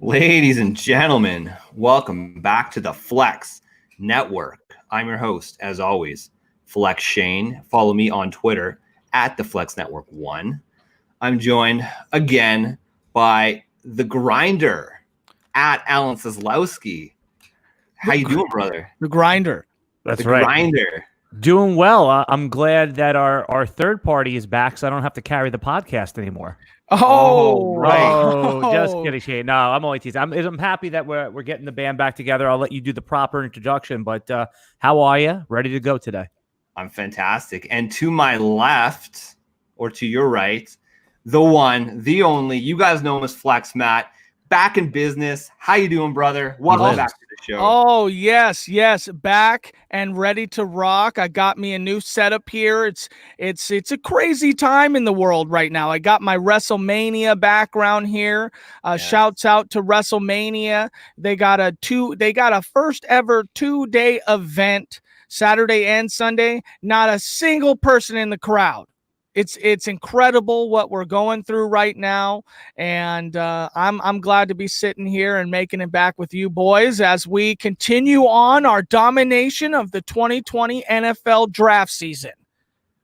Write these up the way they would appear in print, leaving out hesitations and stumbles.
Ladies and gentlemen, welcome back to the Flex Network. I'm your host, as always, Flex Shane. Follow me on Twitter at the Flex Network 1. I'm joined again by the Grinder at Alan Seslowski. How you doing, brother? The Grinder. That's the right. Grinder. Doing well. I'm glad that our third party is back, so I don't have to carry the podcast anymore. Oh, right. Oh, just kidding, Shane. No, I'm only teasing. I'm happy that we're getting the band back together. I'll let you do the proper introduction, but how are you? Ready to go today? I'm fantastic. And to my left, or to your right, the one, the only, you guys know him as Flex Matt, back in business. How you doing, brother? Welcome back to the show. Oh, yes, back and ready to rock. I got me a new setup here. It's a crazy time in the world right now. I got my WrestleMania background here. Yes. Shouts out to WrestleMania. They got a first ever 2-day event, Saturday and Sunday. Not a single person in the crowd. It's incredible what we're going through right now, and I'm glad to be sitting here and making it back with you boys as we continue on our domination of the 2020 NFL draft season,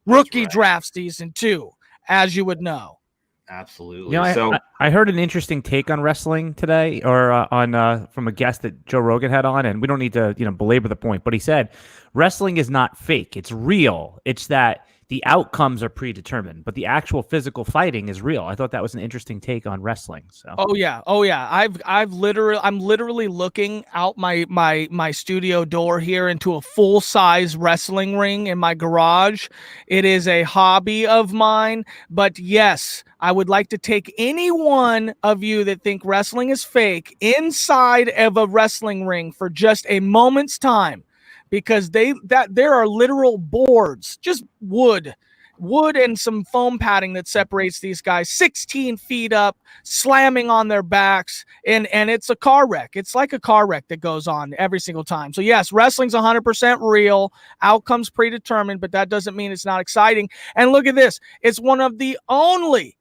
rookie draft season too, as you would know. Absolutely. You know, I heard an interesting take on wrestling today, or on from a guest that Joe Rogan had on, and we don't need to belabor the point, but he said wrestling is not fake; it's real. It's that the outcomes are predetermined, but the actual physical fighting is real. I thought that was an interesting take on wrestling. So. Oh yeah. I'm literally looking out my studio door here into a full size wrestling ring in my garage. It is a hobby of mine, but yes, I would like to take any one of you that think wrestling is fake inside of a wrestling ring for just a moment's time. Because there are literal boards, just wood and some foam padding that separates these guys 16 feet up, slamming on their backs, and it's a car wreck. It's like a car wreck that goes on every single time. So yes, wrestling's 100% real, outcomes predetermined, but that doesn't mean it's not exciting. And look at this. It's one of the only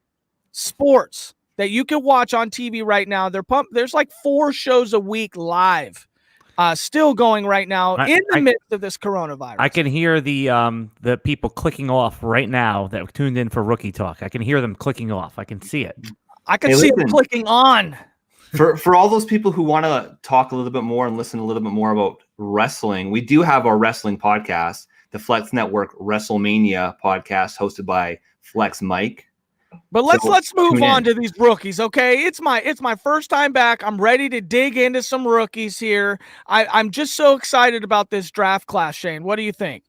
sports that you can watch on TV right now. There's like 4 shows a week live. Still going right now in the midst of this coronavirus. I can hear the people clicking off right now that tuned in for Rookie Talk. I can hear them clicking off. I can see it. I can see them clicking on. For all those people who want to talk a little bit more and listen a little bit more about wrestling, we do have our wrestling podcast, the Flex Network WrestleMania podcast, hosted by Flex Mike. But let's move on to these rookies, okay? It's my first time back. I'm ready to dig into some rookies here. I'm just so excited about this draft class, Shane. What do you think?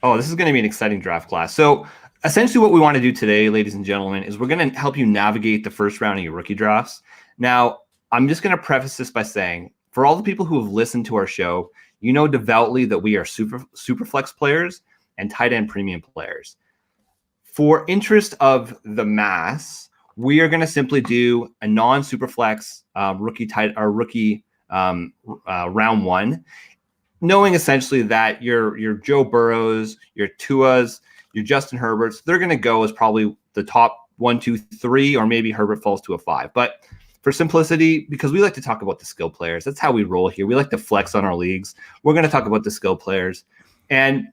Oh, this is going to be an exciting draft class. So essentially what we want to do today, ladies and gentlemen, is we're going to help you navigate the first round of your rookie drafts. Now, I'm just going to preface this by saying, for all the people who have listened to our show, you know devoutly that we are super flex players and tight end premium players. For interest of the mass, we are going to simply do a non-superflex rookie round one, knowing essentially that your Joe Burrows, your Tuas, your Justin Herberts, they're going to go as probably the top 1, 2, 3, or maybe Herbert falls to a 5. But for simplicity, because we like to talk about the skill players, that's how we roll here. We like to flex on our leagues. We're going to talk about the skill players, and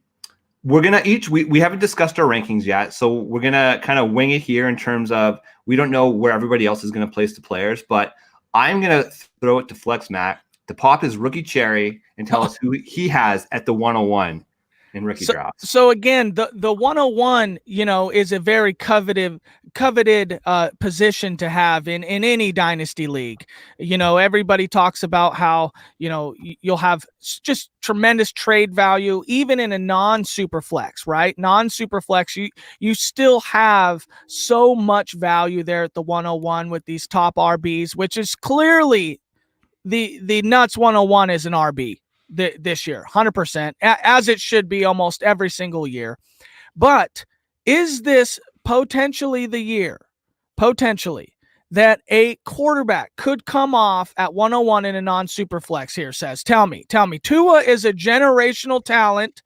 we're going to we haven't discussed our rankings yet, so we're going to kind of wing it here in terms of we don't know where everybody else is going to place the players, but I'm going to throw it to Flex Matt to pop his rookie cherry and tell us who he has at the 101 in rookie drafts. So again, the 101, is a very coveted position to have in any dynasty league. Everybody talks about how, you'll have just tremendous trade value, even in a non-super flex, right? Non-super flex, you still have so much value there at the 101 with these top RBs, which is clearly the Nuts 101 is an RB. This year, 100%, as it should be almost every single year. But is this potentially the year, that a quarterback could come off at 101 in a non-super flex here? Tell me. Tua is a generational talent,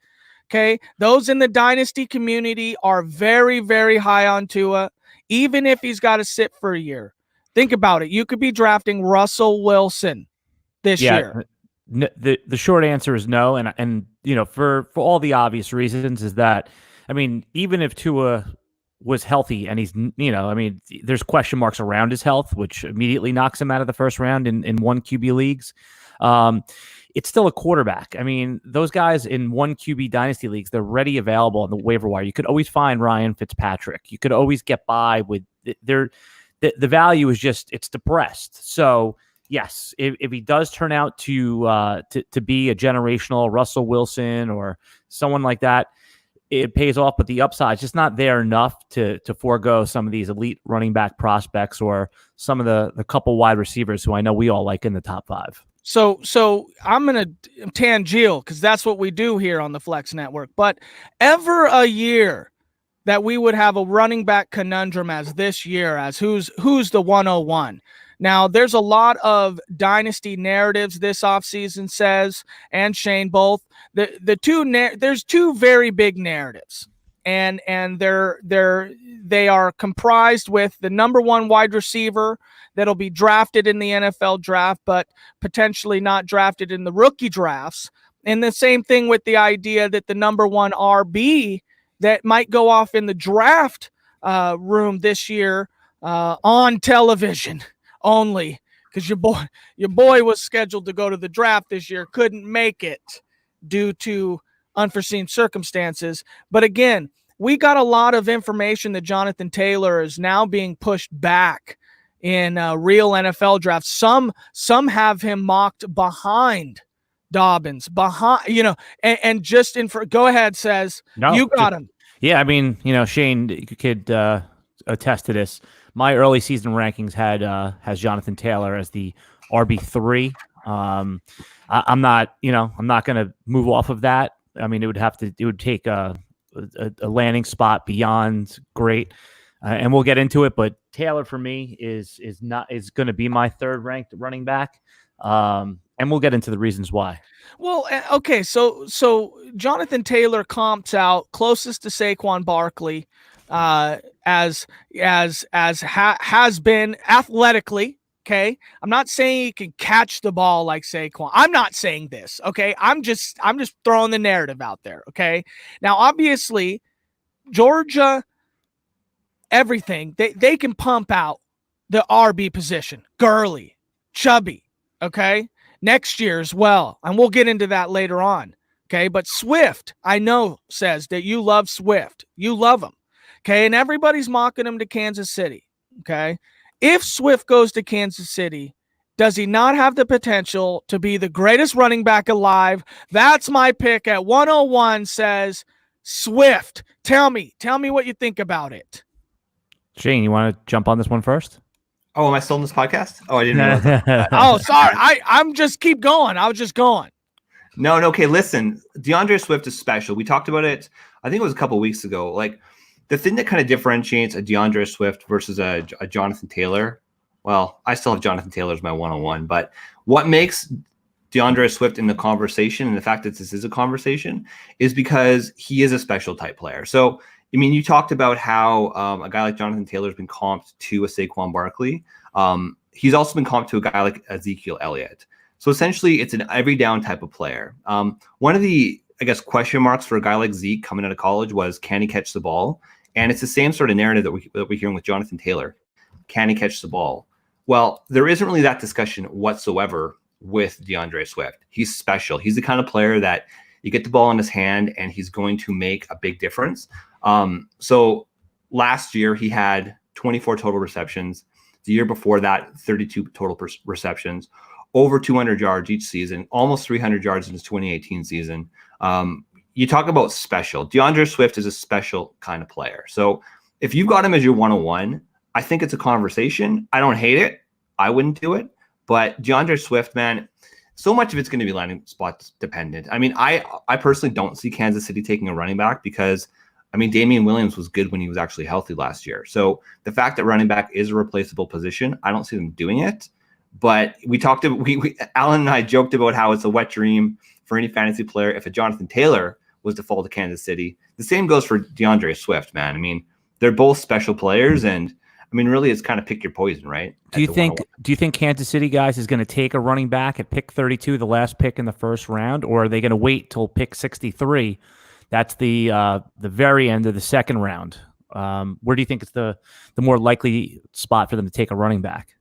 okay? Those in the dynasty community are very, very high on Tua, even if he's got to sit for a year. Think about it. You could be drafting Russell Wilson this year. The short answer is no, and for all the obvious reasons is that, I mean, even if Tua was healthy and he's, there's question marks around his health, which immediately knocks him out of the first round in one QB leagues. It's still a quarterback. I mean, those guys in one QB dynasty leagues, they're ready available on the waiver wire. You could always find Ryan Fitzpatrick. You could always get by with the value is just, it's depressed. So yes, if he does turn out to be a generational Russell Wilson or someone like that, it pays off, but the upside is just not there enough to forego some of these elite running back prospects or some of the couple wide receivers who I know we all like in the top 5. So I'm going to tangential because that's what we do here on the Flex Network. But ever a year that we would have a running back conundrum as this year, as who's the 101. Now, there's a lot of dynasty narratives this offseason says, and Shane both. There's two very big narratives, and they are comprised with the number one wide receiver that'll be drafted in the NFL draft, but potentially not drafted in the rookie drafts. And the same thing with the idea that the number one RB that might go off in the draft room this year on television only, because your boy was scheduled to go to the draft this year, couldn't make it due to unforeseen circumstances. But again, we got a lot of information that Jonathan Taylor is now being pushed back in real NFL drafts. Some have him mocked behind Dobbins, and just go ahead, says no, you got him. Yeah, I mean, Shane, you could attest to this. My early season rankings has Jonathan Taylor as the RB3. I'm not going to move off of that. I mean, it would take a landing spot beyond great, and we'll get into it. But Taylor for me is going to be my third ranked running back, and we'll get into the reasons why. Well, okay, so Jonathan Taylor comps out closest to Saquon Barkley, as has been athletically. Okay, I'm not saying he can catch the ball like Saquon. I'm not saying this. Okay, I'm just throwing the narrative out there. Okay, now obviously Georgia, everything they can pump out the RB position, Gurley, Chubby. Okay, next year as well, and we'll get into that later on. Okay, but Swift, I know, says that you love Swift. You love him. Okay, and everybody's mocking him to Kansas City. Okay. If Swift goes to Kansas City, does he not have the potential to be the greatest running back alive? That's my pick at 101, says Swift. Tell me what you think about it. Shane, you want to jump on this one first? Oh, am I still in this podcast? Oh, I didn't know. Oh, sorry. I'm just keep going. I was just going. No. Okay, listen. DeAndre Swift is special. We talked about it, I think it was a couple of weeks ago. Like, the thing that kind of differentiates a DeAndre Swift versus a Jonathan Taylor, well, I still have Jonathan Taylor as my 101, but what makes DeAndre Swift in the conversation, and the fact that this is a conversation, is because he is a special type player. So, I mean, you talked about how a guy like Jonathan Taylor has been comped to a Saquon Barkley. He's also been comped to a guy like Ezekiel Elliott. So essentially, it's an every down type of player. One of the, I guess, question marks for a guy like Zeke coming out of college was, can he catch the ball? And it's the same sort of narrative that we're hearing with Jonathan Taylor. Can he catch the ball? Well, there isn't really that discussion whatsoever with DeAndre Swift. He's special. He's the kind of player that you get the ball in his hand and he's going to make a big difference. So last year he had 24 total receptions. The year before that, 32 total receptions, over 200 yards each season, almost 300 yards in his 2018 season. You talk about special. DeAndre Swift is a special kind of player. So if you've got him as your 101, I think it's a conversation. I don't hate it. I wouldn't do it. But DeAndre Swift, man, so much of it's going to be landing spot dependent. I mean, I personally don't see Kansas City taking a running back because, I mean, Damian Williams was good when he was actually healthy last year. So the fact that running back is a replaceable position, I don't see them doing it. But Alan and I joked about how it's a wet dream for any fantasy player if a Jonathan Taylor was to fall to Kansas City. The same goes for DeAndre Swift, man. I mean, they're both special players, and I mean, really, it's kind of pick your poison, right? Do you think Kansas City, guys, is going to take a running back at pick 32, the last pick in the first round, or are they going to wait till pick 63? That's the very end of the second round. Where do you think is the more likely spot for them to take a running back?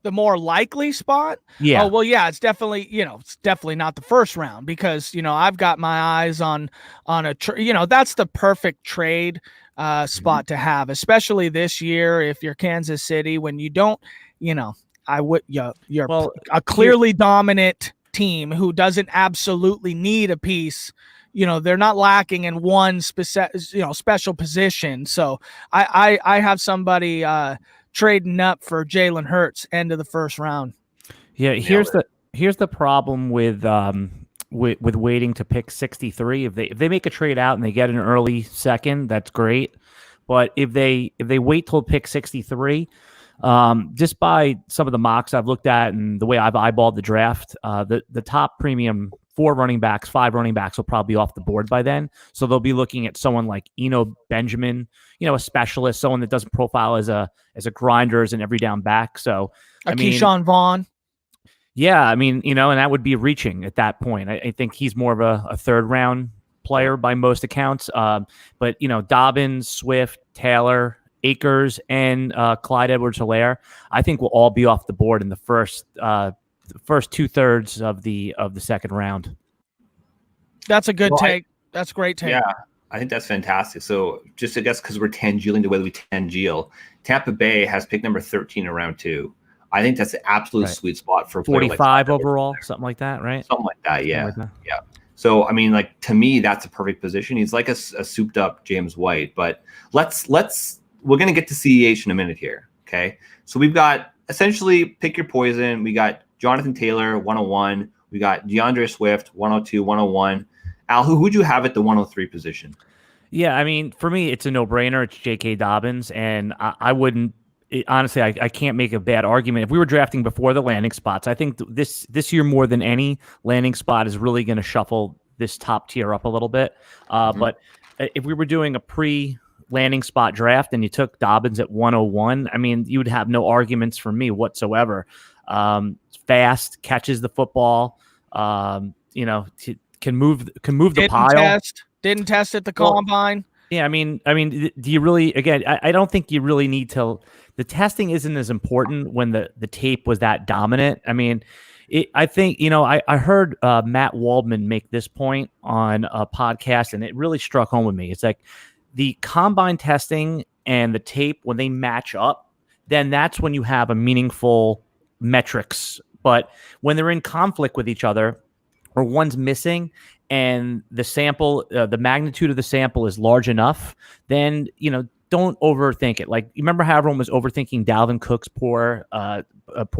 The more likely spot? Yeah. Oh, well, yeah, it's definitely not the first round, because, I've got my eyes on that's the perfect trade spot to have, especially this year if you're Kansas City, when you don't, you're a clearly dominant team who doesn't absolutely need a piece. They're not lacking in one special position. So I have somebody trading up for Jalen Hurts end of the first round. Yeah, here's the problem with waiting to pick 63. If they make a trade out and they get an early second, that's great. But if they wait till pick 63, just by some of the mocks I've looked at and the way I've eyeballed the draft, the top premium 5 running backs will probably be off the board by then. So they'll be looking at someone like Eno Benjamin, a specialist, someone that doesn't profile as a grinder, as an every down back. So Keyshawn Vaughn. Yeah, and that would be reaching at that point. I think he's more of a third round player by most accounts. But Dobbins, Swift, Taylor, Akers, and Clyde Edwards-Helaire, I think will all be off the board in the first 2/3 of the second round. That's a good take. That's a great take. Yeah, I think that's fantastic. So just I guess because we're tangealing the way we tangeal, Tampa Bay has pick number 13 in round 2. I think that's an absolute sweet spot for 45 overall, something like that, right? Something like that, yeah. Yeah. So, to me, that's a perfect position. He's like a souped up James White, but we're going to get to CEH in a minute here. Okay. So we've got essentially pick your poison. We got Jonathan Taylor, 101. We got DeAndre Swift, 102, 101. Al, who would you have at the 103 position? Yeah. For me, it's a no brainer. It's J.K. Dobbins. And I wouldn't, honestly, I can't make a bad argument. If we were drafting before the landing spots, I think this year more than any landing spot is really going to shuffle this top tier up a little bit. But if we were doing a pre-landing spot draft and you took Dobbins at 101, you would have no arguments from me whatsoever. Fast, catches the football, can move the pile. Didn't test at the combine. Yeah, do you really? Again, I don't think you really need to. The testing isn't as important when the tape was that dominant. I think I heard Matt Waldman make this point on a podcast, and it really struck home with me. It's like the combine testing and the tape, when they match up, then that's when you have a meaningful metrics. But when they're in conflict with each other, or one's missing, and the sample, the magnitude of the sample is large enough, then don't overthink it. Like, you remember how everyone was overthinking Dalvin Cook's poor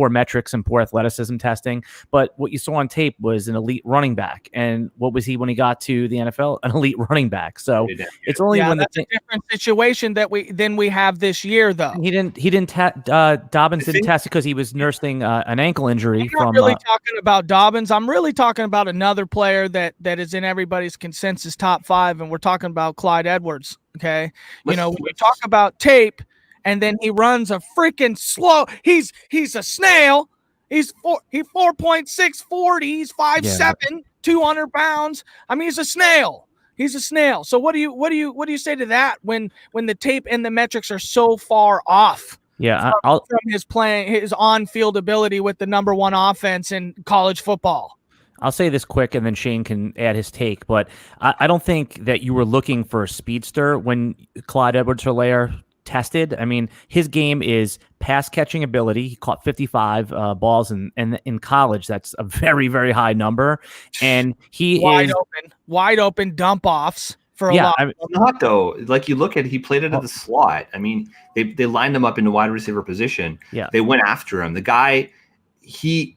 metrics and poor athleticism testing, but what you saw on tape was an elite running back. And what was he when he got to the NFL? An elite running back. So it's only when that's a different situation than we have this year, though. Dobbins didn't test it because he was nursing an ankle injury. I'm not really talking about Dobbins. I'm really talking about another player that is in everybody's consensus top 5, and we're talking about Clyde Edwards. Okay, when we talk about tape, and then he runs a freaking slow. He's a snail. He's 4.640. He's 5'7", 200 pounds. H's a snail. He's a snail. So what do you say to that when the tape and the metrics are so far off? Yeah, from his on-field ability with the number 1 offense in college football. I'll say this quick, and then Shane can add his take, but I don't think that you were looking for a speedster when Clyde Edwards-Helaire tested. His game is pass-catching ability. He caught 55 balls in college. That's a very, very high number. And he wide open dump-offs for a lot. Not though. Like, you look at, he played it at the slot. They lined him up in the wide receiver position. Yeah. They went after him. The guy, he's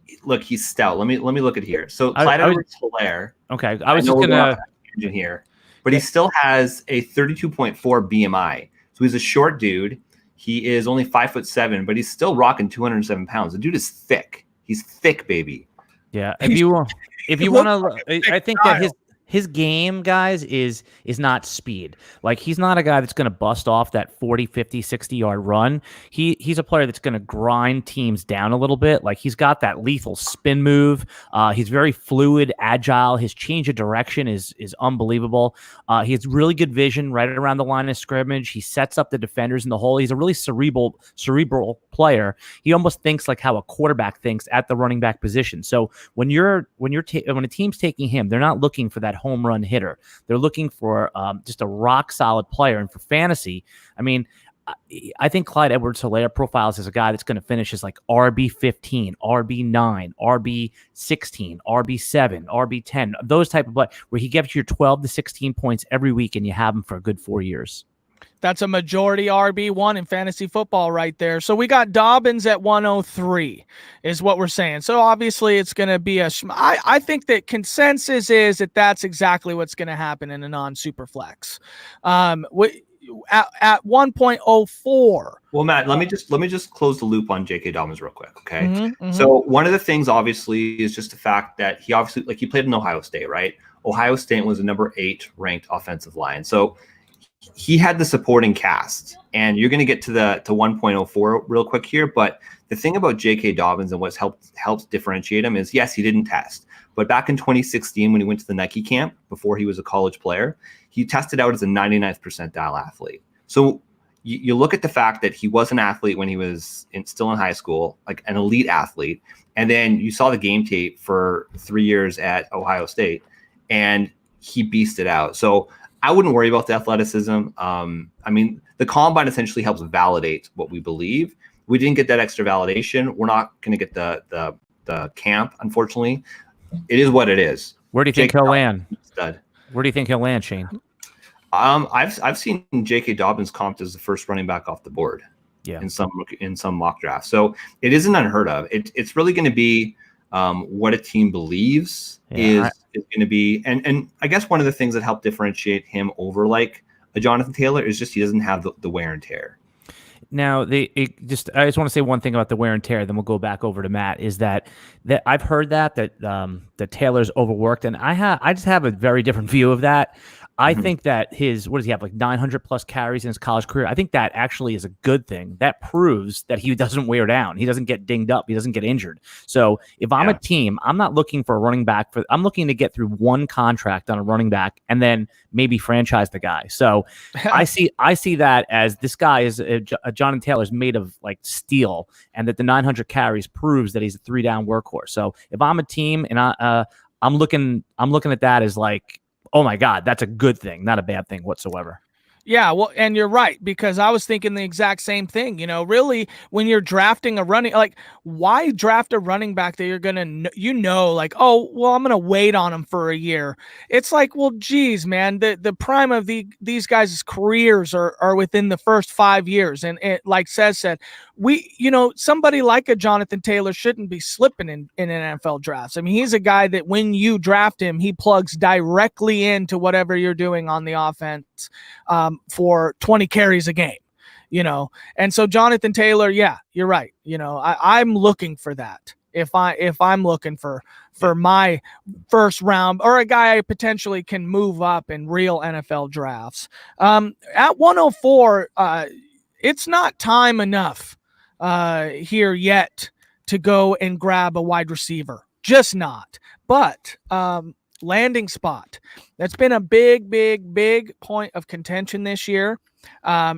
stout. Let me look at here. So Clyde Edwards-Helaire. Okay, I was just gonna here, but he still has a 32.4 BMI. So he's a short dude. He is only 5'7", but he's still rocking 207 pounds. The dude is thick. He's thick, baby. Yeah. If you want to, I think that His game, guys, is not speed. Like, he's not a guy that's going to bust off that 40, 50, 60-yard run. He's a player that's going to grind teams down a little bit. Like, he's got that lethal spin move. He's very fluid, agile. His change of direction is unbelievable. He has really good vision right around the line of scrimmage. He sets up the defenders in the hole. He's a really cerebral player. He almost thinks like how a quarterback thinks at the running back position. So when a team's taking him, they're not looking for that home run hitter. They're looking for just a rock solid player. And for fantasy, I mean, I think Clyde Edwards-Helaire profiles as a guy that's going to finish as like RB15, RB9, RB16, RB7, RB10, those type of play where he gives you 12 to 16 points every week and you have him for a good 4 years. That's a majority RB1 in fantasy football right there. So we got Dobbins at 103 is what we're saying. So obviously it's going to be I think that consensus is that that's exactly what's going to happen in a non-super flex. At 1.04. Well, Matt, let me just close the loop on J.K. Dobbins real quick, okay? So one of the things, obviously, is just the fact that he played in Ohio State, right? Ohio State was a number 8 ranked offensive line, so he had the supporting cast, and you're going to get to 1.04 real quick here. But the thing about J.K. Dobbins and what's helped differentiate him is, yes, he didn't test, but back in 2016 when he went to the Nike camp before he was a college player, he tested out as a 99th percentile athlete. So you look at the fact that he was an athlete when he was still in high school, like an elite athlete, and then you saw the game tape for 3 years at Ohio State, and he beasted out. So I wouldn't worry about the athleticism. I mean, the combine essentially helps validate what we believe. We didn't get that extra validation. We're not going to get the camp, unfortunately. It is what it is. Where do you think he'll land? Stud. Where do you think he'll land, Shane? I've seen J.K. Dobbins comped as the first running back off the board. Yeah. In some mock drafts. So it isn't unheard of. It's really going to be what a team believes is going to be. And I guess one of the things that helped differentiate him over like a Jonathan Taylor is just he doesn't have the wear and tear. Now, I just want to say one thing about the wear and tear, then we'll go back over to Matt, is that I've heard that Taylor's overworked, and I just have a very different view of that. I think that what does he have, like 900 plus carries in his college career? I think that actually is a good thing. That proves that he doesn't wear down. He doesn't get dinged up. He doesn't get injured. So if I'm a team, I'm not looking for a running back. I'm looking to get through one contract on a running back and then maybe franchise the guy. So I see that as this guy is a Jonathan Taylor's made of like steel, and that the 900 carries proves that he's a 3-down workhorse. So if I'm a team and I'm looking at that as like, oh my God, that's a good thing, not a bad thing whatsoever. Yeah, well, and you're right, because I was thinking the exact same thing. You know, really, when you're drafting a running, like, why draft a running back that you're going to, like, oh, well, I'm going to wait on him for a year. It's like, well, geez, man, the prime of these guys' careers are within the first 5 years. And like Cez said, somebody like a Jonathan Taylor shouldn't be slipping in NFL drafts. I mean, he's a guy that when you draft him, he plugs directly into whatever you're doing on the offense. For 20 carries a game, and so Jonathan Taylor, yeah, you're right. I'm looking for that. If I'm looking for my first round or a guy I potentially can move up in real NFL drafts. At 104, it's not time enough here yet to go and grab a wide receiver. Just not. But landing spot that's been a big point of contention this year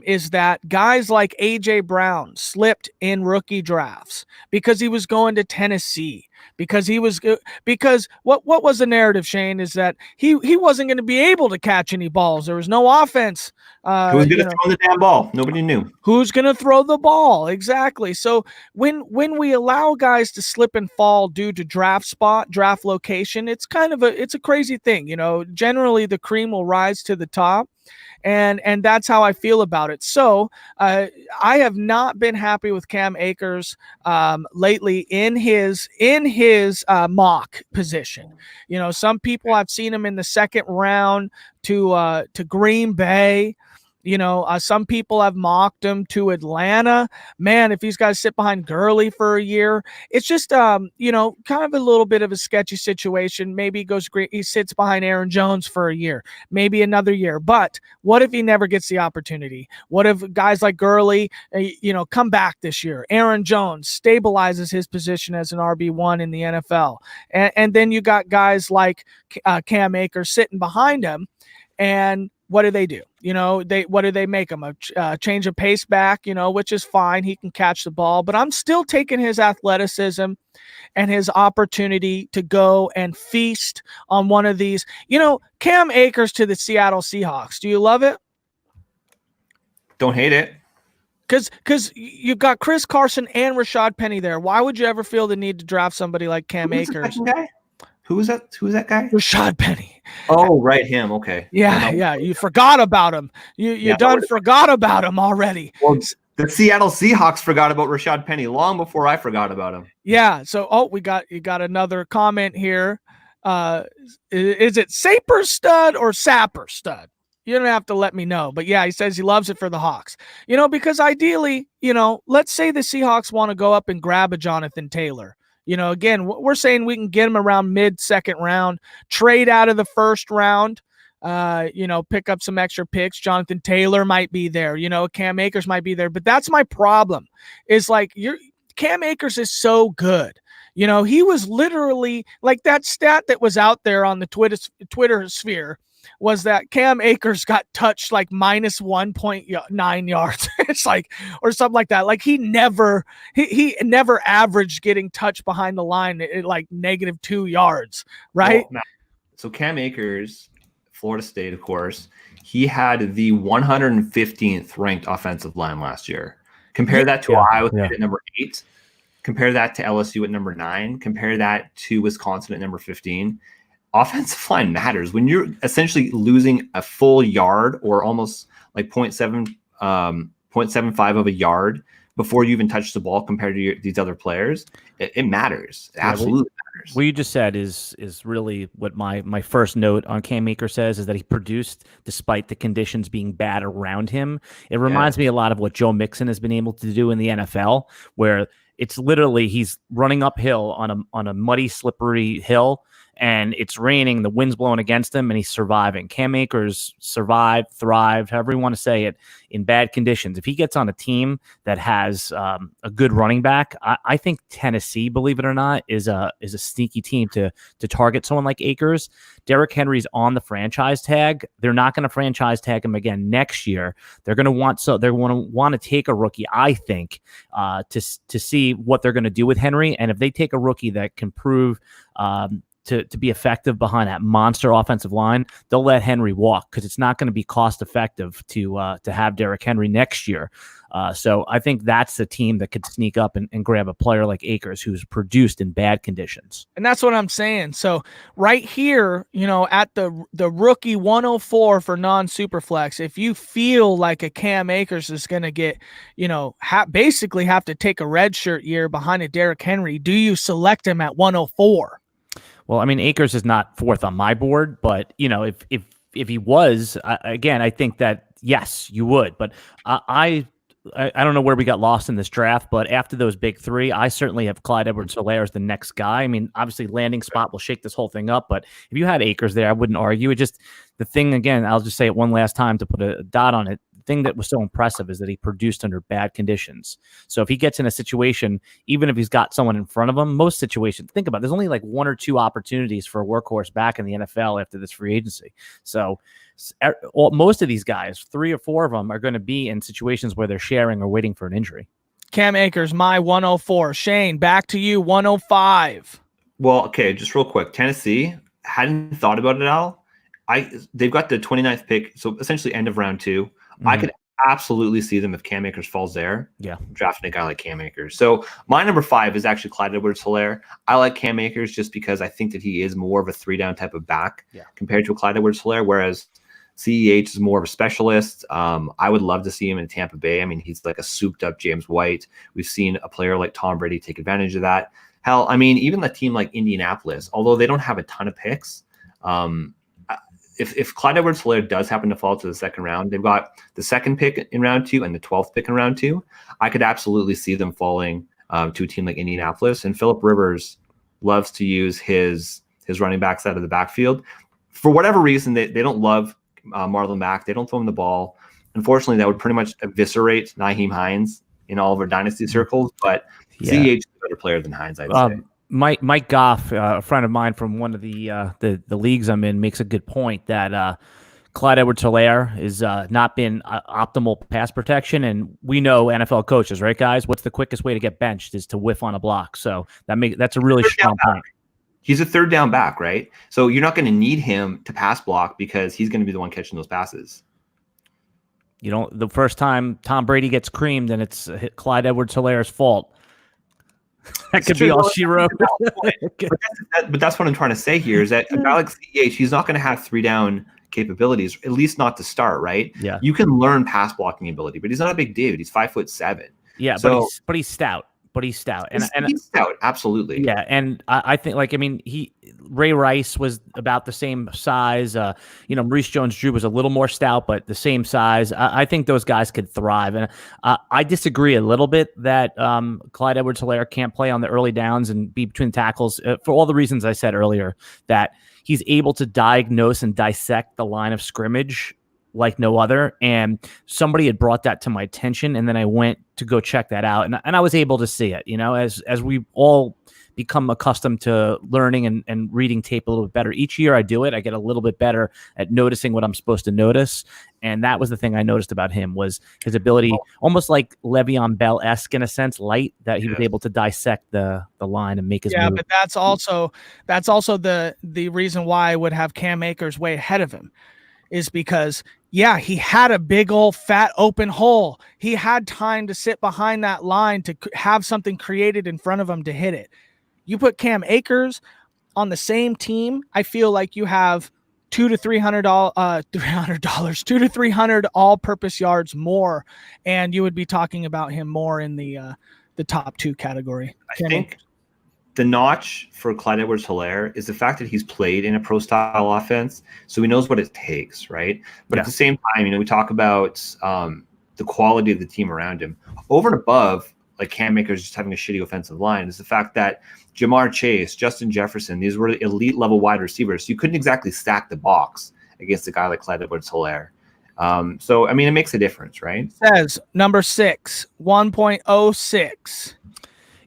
is that guys like AJ Brown slipped in rookie drafts because he was going to Tennessee, because what was the narrative, Shane, is that he wasn't going to be able to catch any balls. There was no offense. Who's going to throw the damn ball? Nobody knew. Who's going to throw the ball? Exactly. So when we allow guys to slip and fall due to draft spot, draft location, it's a crazy thing. Generally the cream will rise to the top. And that's how I feel about it. So I have not been happy with Cam Akers lately in his mock position. Some people, I've seen him in the second round to Green Bay. Some people have mocked him to Atlanta. Man, if these guys sit behind Gurley for a year, it's just, kind of a little bit of a sketchy situation. Maybe he sits behind Aaron Jones for a year, maybe another year. But what if he never gets the opportunity? What if guys like Gurley, come back this year? Aaron Jones stabilizes his position as an RB1 in the NFL. And then you got guys like Cam Akers sitting behind him. And what do they do? What do they make him? A change of pace back, which is fine. He can catch the ball, but I'm still taking his athleticism and his opportunity to go and feast on one of these. Cam Akers to the Seattle Seahawks. Do you love it? Don't hate it. Because you've got Chris Carson and Rashad Penny there. Why would you ever feel the need to draft somebody like Cam Akers? Who is that? Who's that guy? Rashad Penny. Oh, right, him. Okay. Yeah. You forgot about him. You forgot about him already. Well, the Seattle Seahawks forgot about Rashad Penny long before I forgot about him. Yeah. So, you got another comment here. Is it Saper Stud or Sapper Stud? You don't have to let me know. But yeah, he says he loves it for the Hawks. Because ideally, let's say the Seahawks want to go up and grab a Jonathan Taylor. Again, we're saying we can get him around mid-second round, trade out of the first round, pick up some extra picks. Jonathan Taylor might be there, Cam Akers might be there. But that's my problem is Cam Akers is so good. He was literally like that stat that was out there on the Twitter sphere was that Cam Akers got touched like minus 1.9 yards. It's like, or something like that. Like he never averaged getting touched behind the line at like -2 yards. Right. Well, so Cam Akers, Florida State, of course, he had the 115th ranked offensive line last year. Compare that to Iowa State at number 8. Compare that to LSU at number 9. Compare that to Wisconsin at number 15. Offensive line matters when you're essentially losing a full yard or almost like 0.75 of a yard before you even touch the ball compared to these other players. It matters. It absolutely matters. What you just said is really what my first note on Cam Akers says is that he produced despite the conditions being bad around him. It reminds me a lot of what Joe Mixon has been able to do in the NFL, where it's literally he's running uphill on a muddy, slippery hill, and it's raining, the wind's blowing against him, and he's surviving. Cam Akers survived, thrived, however you want to say it, in bad conditions. If he gets on a team that has a good running back, I think Tennessee, believe it or not, is a sneaky team to target someone like Akers. Derrick Henry's on the franchise tag. They're not going to franchise tag him again next year. They're going to want to take a rookie, I think, to see what they're going to do with Henry. And if they take a rookie that can prove to be effective behind that monster offensive line, they'll let Henry walk because it's not going to be cost effective to have Derrick Henry next year. So I think that's the team that could sneak up and grab a player like Akers who's produced in bad conditions. And that's what I'm saying. So right here, at the rookie 104 for non-superflex, if you feel like a Cam Akers is going to get, basically have to take a redshirt year behind a Derrick Henry, do you select him at 104? Well, I mean, Akers is not 4th on my board, but if he was, again, I think that yes, you would. But I don't know where we got lost in this draft, but after those big 3, I certainly have Clyde Edwards-Helaire as the next guy. I mean, obviously, landing spot will shake this whole thing up, but if you had Akers there, I wouldn't argue. It just the thing again. I'll just say it one last time to put a dot on it. Thing that was so impressive is that he produced under bad conditions. So if he gets in a situation, even if he's got someone in front of him, most situations, think about it, there's only like 1 or 2 opportunities for a workhorse back in the NFL after this free agency. So most of these guys, 3 or 4 of them, are going to be in situations where they're sharing or waiting for an injury. Cam Akers, my 104. Shane, back to you, 105. Well, okay, just real quick. Tennessee, hadn't thought about it, Al. They've got the 29th pick, so essentially end of round 2. Mm-hmm. I could absolutely see them if Cam Akers falls there. Yeah, drafting a guy like Cam Akers. So my number 5 is actually Clyde Edwards-Helaire. I like Cam Akers just because I think that he is more of a 3-down type of back compared to a Clyde Edwards-Helaire, whereas CEH is more of a specialist. I would love to see him in Tampa Bay. I mean, he's like a souped-up James White. We've seen a player like Tom Brady take advantage of that. Hell, I mean, even a team like Indianapolis, although they don't have a ton of picks, if Clyde Edwards-Helaire does happen to fall to the second round, they've got the second pick in round 2 and the 12th pick in round 2. I could absolutely see them falling to a team like Indianapolis. And Phillip Rivers loves to use his running backs out of the backfield. For whatever reason, they don't love Marlon Mack. They don't throw him the ball. Unfortunately, that would pretty much eviscerate Nyheim Hines in all of our dynasty circles. But CEH is a better player than Hines, I'd say. Mike Goff, a friend of mine from one of the leagues I'm in, makes a good point that Clyde Edwards-Helaire has not been optimal pass protection, and we know NFL coaches, right, guys? What's the quickest way to get benched is to whiff on a block. So that's a really strong point. He's a third down back, right? So you're not going to need him to pass block because he's going to be the one catching those passes. You know, the first time Tom Brady gets creamed, and it's Clyde Edwards-Helaire's fault. That could be all she wrote. But that's what I'm trying to say here is that a guy like CEH, he's not going to have 3-down capabilities, at least not to start, right? Yeah. You can learn pass blocking ability, but he's not a big dude. He's 5'7". Yeah, so, but he's stout. But he's stout. He's stout, absolutely. Yeah, and I think, Ray Rice was about the same size. Maurice Jones-Drew was a little more stout, but the same size. I think those guys could thrive. And I disagree a little bit that Clyde Edwards-Helaire can't play on the early downs and be between tackles for all the reasons I said earlier, that he's able to diagnose and dissect the line of scrimmage like no other. And somebody had brought that to my attention, and then I went to go check that out. And I was able to see it, as we all become accustomed to learning and reading tape a little bit better. Each year I do it, I get a little bit better at noticing what I'm supposed to notice. And that was the thing I noticed about him, was his ability, almost like Le'Veon Bell-esque in a sense, light, that he was able to dissect the line and make his move. But that's also the reason why I would have Cam Akers way ahead of him, is because he had a big old fat open hole. He had time to sit behind that line to have something created in front of him to hit it. You put Cam Akers on the same team, I feel like you have $200 to 300 all-purpose yards more, and you would be talking about him more in the top 2 category. I think the notch for Clyde Edwards-Helaire is the fact that he's played in a pro-style offense, so he knows what it takes, right? But at the same time, we talk about the quality of the team around him. Over and above, like Cam Akers just having a shitty offensive line, is the fact that Jamar Chase, Justin Jefferson, these were elite-level wide receivers. So you couldn't exactly stack the box against a guy like Clyde Edwards-Helaire. So, it makes a difference, right? Says number 6, 1.06.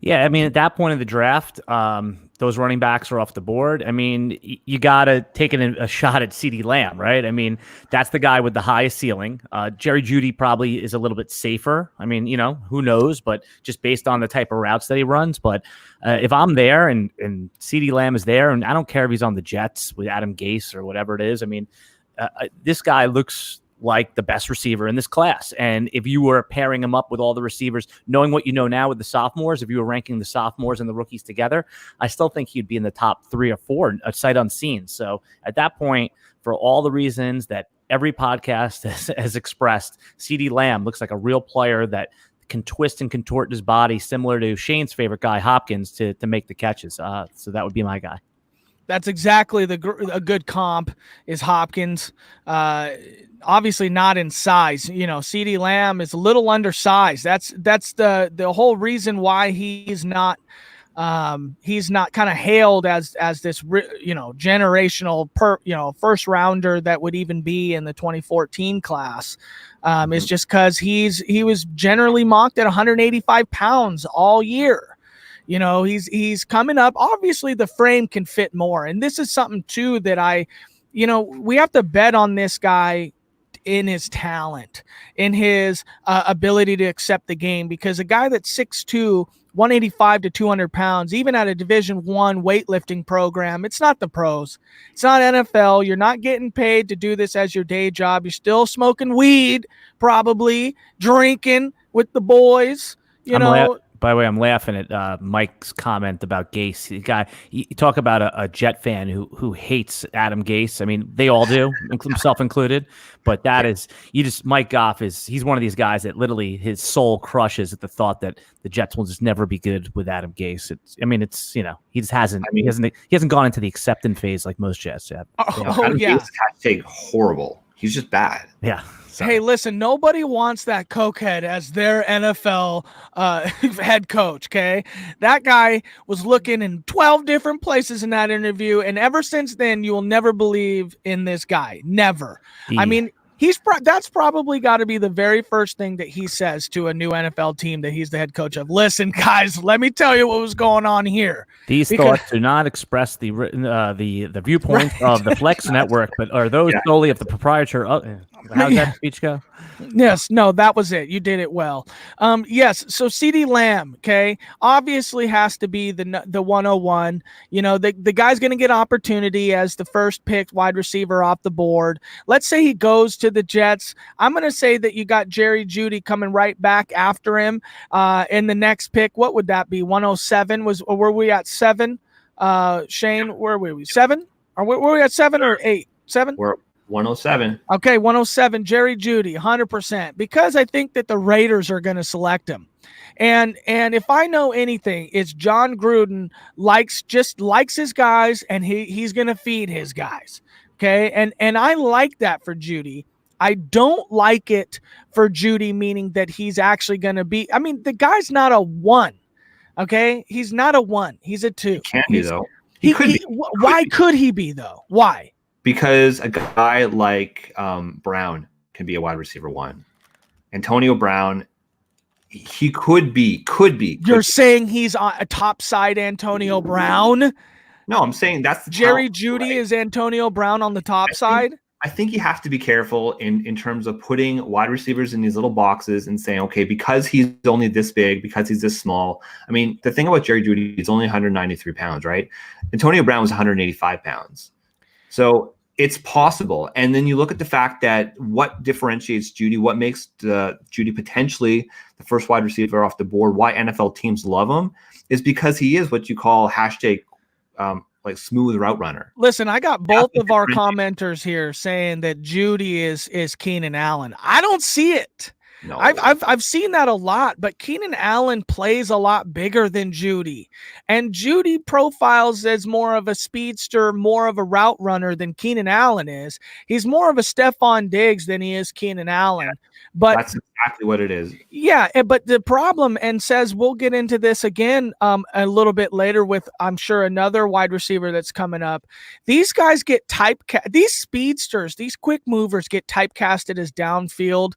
Yeah, at that point of the draft, those running backs are off the board. You got to take a shot at CeeDee Lamb, right? That's the guy with the highest ceiling. Jerry Jeudy probably is a little bit safer. Who knows? But just based on the type of routes that he runs. But if I'm there and CeeDee Lamb is there, and I don't care if he's on the Jets with Adam Gase or whatever it is, this guy looks like the best receiver in this class. And if you were pairing him up with all the receivers, knowing what you know now with the sophomores, if you were ranking the sophomores and the rookies together, I still think he'd be in the top 3 or 4, sight unseen. So at that point, for all the reasons that every podcast has expressed, CeeDee Lamb looks like a real player that can twist and contort his body, similar to Shane's favorite guy, Hopkins, to make the catches. So that would be my guy. That's exactly a good comp is Hopkins. Obviously not in size. CeeDee Lamb is a little undersized. That's the whole reason why he's not kind of hailed as this generational first rounder that would even be in the 2014 class. Is just because he was generally mocked at 185 pounds all year. He's coming up. Obviously, the frame can fit more. And this is something, too, that we have to bet on this guy in his talent, in his ability to accept the game. Because a guy that's 6'2", 185 to 200 pounds, even at a Division I weightlifting program, it's not the pros. It's not NFL. You're not getting paid to do this as your day job. You're still smoking weed, probably, drinking with the boys, By the way, I'm laughing at Mike's comment about Gase. The guy, you talk about a Jet fan who hates Adam Gase. I mean, they all do, himself included. But that is, Mike Goff he's one of these guys that literally his soul crushes at the thought that the Jets will just never be good with Adam Gase. He just hasn't. He hasn't gone into the acceptance phase like most Jets have. Adam Gase is horrible. He's just bad. Yeah. Sorry. Hey, listen, nobody wants that cokehead as their NFL head coach, okay? That guy was looking in 12 different places in that interview, and ever since then, you will never believe in this guy. Never. I mean, that's probably got to be the very first thing that he says to a new NFL team that he's the head coach of. Listen, guys, let me tell you what was going on here. These thoughts do not express the viewpoints of the Flex Network, but are those solely of the proprietor. How's that speech go? Yes, no, that was it. You did it well. Yes, so CeeDee Lamb, okay, obviously has to be the 101. You know, the guy's going to get opportunity as the first picked wide receiver off the board. Let's say he goes to the Jets. I'm going to say that you got Jerry Jeudy coming right back after him in the next pick. What would that be? 107 were we at 7? Shane, where were we? 7? Or were we at 7 or 8? 7? We're 107. Okay, 107, Jerry Jeudy, 100%, because I think that the Raiders are going to select him. And if I know anything, it's John Gruden likes his guys, and he's going to feed his guys. Okay, and I like that for Jeudy. I don't like it for Jeudy, meaning that he's actually going to be. I mean, the guy's not a 1. Okay, he's not a 1. He's a 2. He can be though. Why could he be though? Why? Because a guy like Brown can be a wide receiver 1. Antonio Brown, he could be. You're saying he's on a top side Antonio Brown? No, I'm saying that's the Jerry Jeudy, right? Is Antonio Brown on the top side? I think you have to be careful in terms of putting wide receivers in these little boxes and saying, okay, because he's only this big, because he's this small. I mean, the thing about Jerry Jeudy, he's only 193 pounds, right? Antonio Brown was 185 pounds. So it's possible. And then you look at the fact that what differentiates Jeudy, what makes Jeudy potentially the first wide receiver off the board, why NFL teams love him, is because he is what you call hashtag like smooth route runner. Listen, I got both of our commenters here saying that Jeudy is Keenan Allen. I don't see it. No. I've seen that a lot, but Keenan Allen plays a lot bigger than Jeudy. And Jeudy profiles as more of a speedster, more of a route runner than Keenan Allen is. He's more of a Stephon Diggs than he is Keenan Allen. Yeah, but that's exactly what it is. Yeah, but the problem, and says we'll get into this again a little bit later with, I'm sure, another wide receiver that's coming up. These guys get these speedsters, these quick movers get typecasted as downfield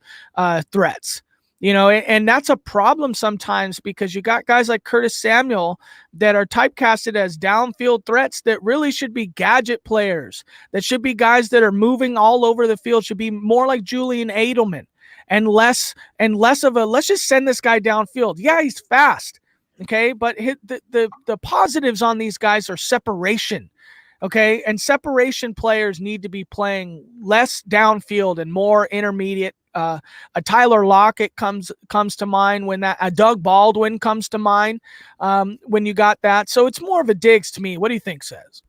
threats. You know, and that's a problem sometimes because you got guys like Curtis Samuel that are typecasted as downfield threats that really should be gadget players, that should be guys that are moving all over the field, should be more like Julian Edelman. And less of a, let's just send this guy downfield. Yeah, he's fast, okay? But the positives on these guys are separation, okay? And separation players need to be playing less downfield and more intermediate. A Tyler Lockett comes to mind when a Doug Baldwin comes to mind when you got that. So it's more of a Diggs to me. What do you think, Says?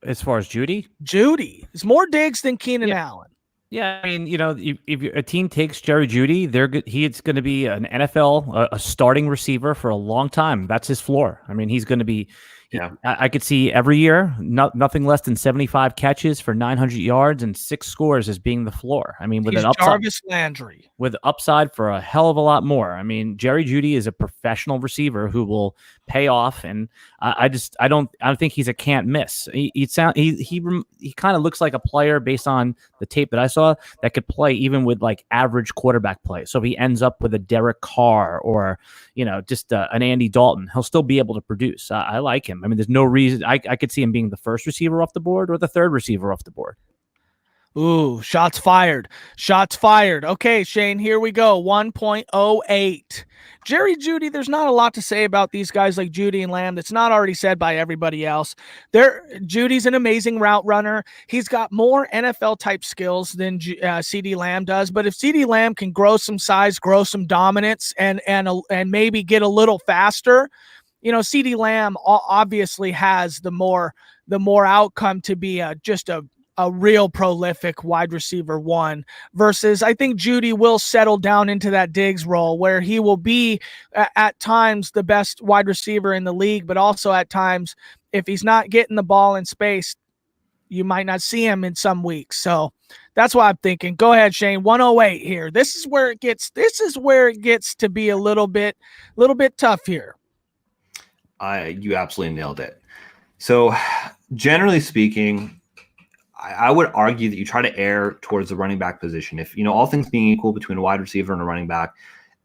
As far as Jeudy? Jeudy. It's more Diggs than Keenan Allen. Yeah, I mean, you know, if a team takes Jerry Jeudy, he's going to be an NFL, a starting receiver for a long time. That's his floor. I mean, he's going to be. Yeah, I could see every year nothing less than 75 catches for 900 yards and 6 scores as being the floor. I mean, with an upside, Jarvis Landry, with upside for a hell of a lot more. I mean, Jerry Jeudy is a professional receiver who will pay off, and I don't think he's a can't miss. He kind of looks like a player based on the tape that I saw that could play even with like average quarterback play. So if he ends up with a Derek Carr or just an Andy Dalton, he'll still be able to produce. I like him. I mean, there's no reason I could see him being the first receiver off the board or the third receiver off the board. Ooh, shots fired. Shots fired. Okay, Shane, here we go. 1.08. Jerry Jeudy, there's not a lot to say about these guys like Jeudy and Lamb that's not already said by everybody else. Judy's an amazing route runner. He's got more NFL type skills than CD Lamb does. But if CD Lamb can grow some size, grow some dominance, and maybe get a little faster, CD Lamb obviously has the more outcome to be just a real prolific wide receiver one, versus I think Jeudy will settle down into that Diggs role where he will be at times the best wide receiver in the league, but also at times if he's not getting the ball in space, you might not see him in some weeks. So that's why I'm thinking. Go ahead, Shane. 108 here. This is where it gets to be a little bit tough here. You absolutely nailed it. So generally speaking, I would argue that you try to err towards the running back position. If, all things being equal between a wide receiver and a running back,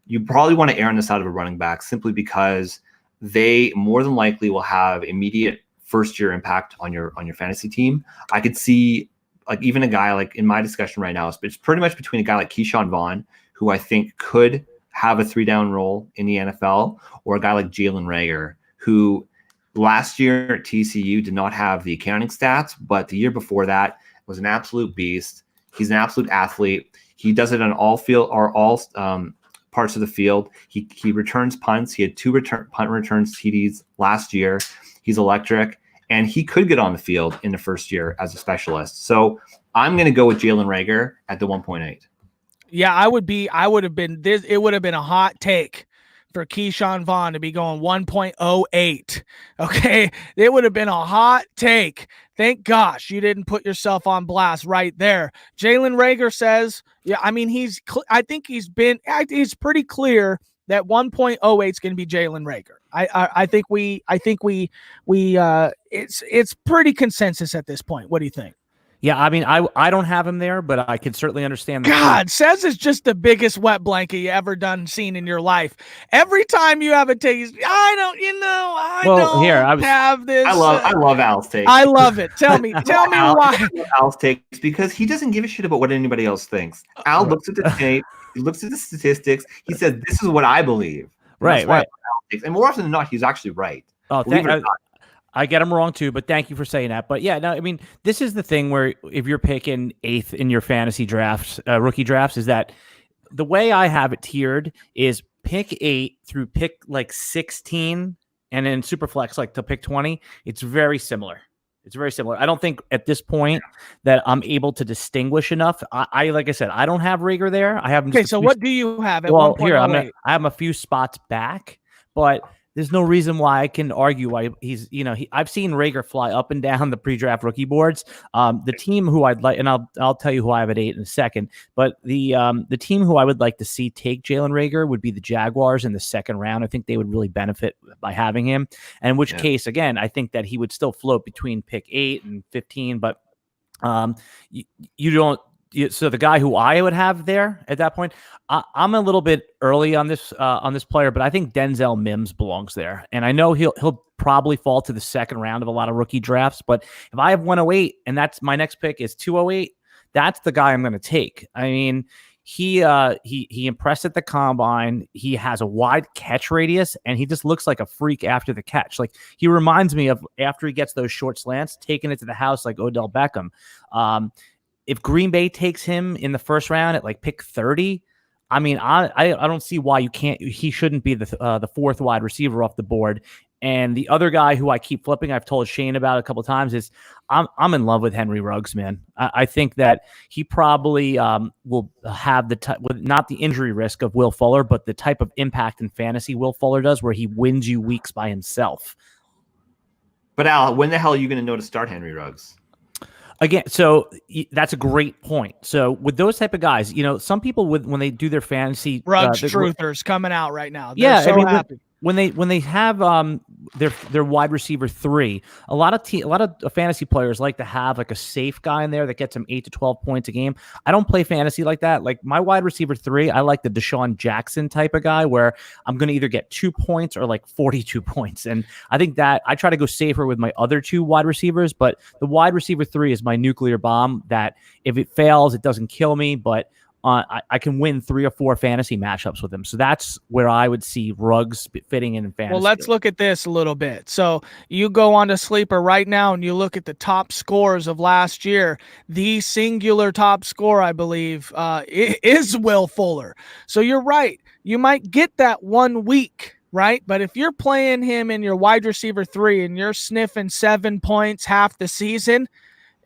you probably want to err on the side of a running back simply because they more than likely will have immediate first-year impact on your fantasy team. I could see like even a guy like in my discussion right now, it's pretty much between a guy like Keyshawn Vaughn, who I think could have a 3-down role in the NFL, or a guy like Jalen Reagor, who last year at TCU did not have the accounting stats, but the year before that was an absolute beast. He's an absolute athlete. He does it on all parts of the field. He returns punts. He had 2 punt returns TDs last year. He's electric, and he could get on the field in the first year as a specialist. So I'm going to go with Jalen Reagor at the 1.8. Yeah, it would have been a hot take for Keyshawn Vaughn to be going 1.08. Okay. It would have been a hot take. Thank gosh you didn't put yourself on blast right there. Jalen Reagor says, it's pretty clear that 1.08 is going to be Jalen Reagor. I think it's pretty consensus at this point. What do you think? Yeah, I mean, I don't have him there, but I can certainly understand. God, Says is just the biggest wet blanket you ever seen in your life. Every time you have a take, I don't have this. I love Al's take. I love it. Tell me why. Al's takes, because he doesn't give a shit about what anybody else thinks. Al looks at the tape, he looks at the statistics, he says, "This is what I believe." Right. And more often than not, he's actually right. Oh, I get him wrong too, but thank you for saying that. But yeah, no, I mean, this is the thing where if you're picking 8th in your fantasy drafts, rookie drafts, is that the way I have it tiered is pick 8 through pick like 16, and then Superflex like to pick 20. It's very similar. I don't think at this point that I'm able to distinguish enough. I like I said, I don't have Reagor there. I have. Okay, so what do you have at 1.08? Here I have him a few spots back, but there's no reason why I can argue why he's, I've seen Reagor fly up and down the pre-draft rookie boards. The team who I'd like, and I'll tell you who I have at 8 in a second, but the team who I would like to see take Jalen Reagor would be the Jaguars in the second round. I think they would really benefit by having him. And in which case, again, I think that he would still float between pick 8 and 15, but you don't. So the guy who I would have there at that point, I'm a little bit early on this player, but I think Denzel Mims belongs there, and I know he'll probably fall to the second round of a lot of rookie drafts. But if I have 108 and that's my next pick is 208, that's the guy I'm going to take. I mean, he impressed at the combine. He has a wide catch radius, and he just looks like a freak after the catch. Like he reminds me of after he gets those short slants, taking it to the house like Odell Beckham. If Green Bay takes him in the first round at like pick 30, I mean, I don't see why he shouldn't be the 4th wide receiver off the board. And the other guy who I keep flipping, I've told Shane about a couple of times, is I'm in love with Henry Ruggs, man. I think that he probably will have not the injury risk of Will Fuller, but the type of impact in fantasy Will Fuller does, where he wins you weeks by himself. But Al, when the hell are you going to know to start Henry Ruggs? Again, so that's a great point. So with those type of guys, some people when they do their fantasy Ruggs truthers coming out right now. They're happy. When they have their wide receiver 3. A lot of fantasy players like to have like a safe guy in there that gets them 8 to 12 points a game. I don't play fantasy like that. Like my wide receiver 3, I like the Deshaun Jackson type of guy where I'm going to either get 2 points or like 42 points. And I think that I try to go safer with my other 2 wide receivers, but the wide receiver 3 is my nuclear bomb that if it fails, it doesn't kill me, but I can win 3 or 4 fantasy matchups with him. So that's where I would see Ruggs fitting in fantasy. Well, let's look at this a little bit. So you go on to Sleeper right now and you look at the top scores of last year. The singular top score, I believe, is Will Fuller. So you're right. You might get that 1 week, right? But if you're playing him in your wide receiver 3 and you're sniffing 7 points half the season,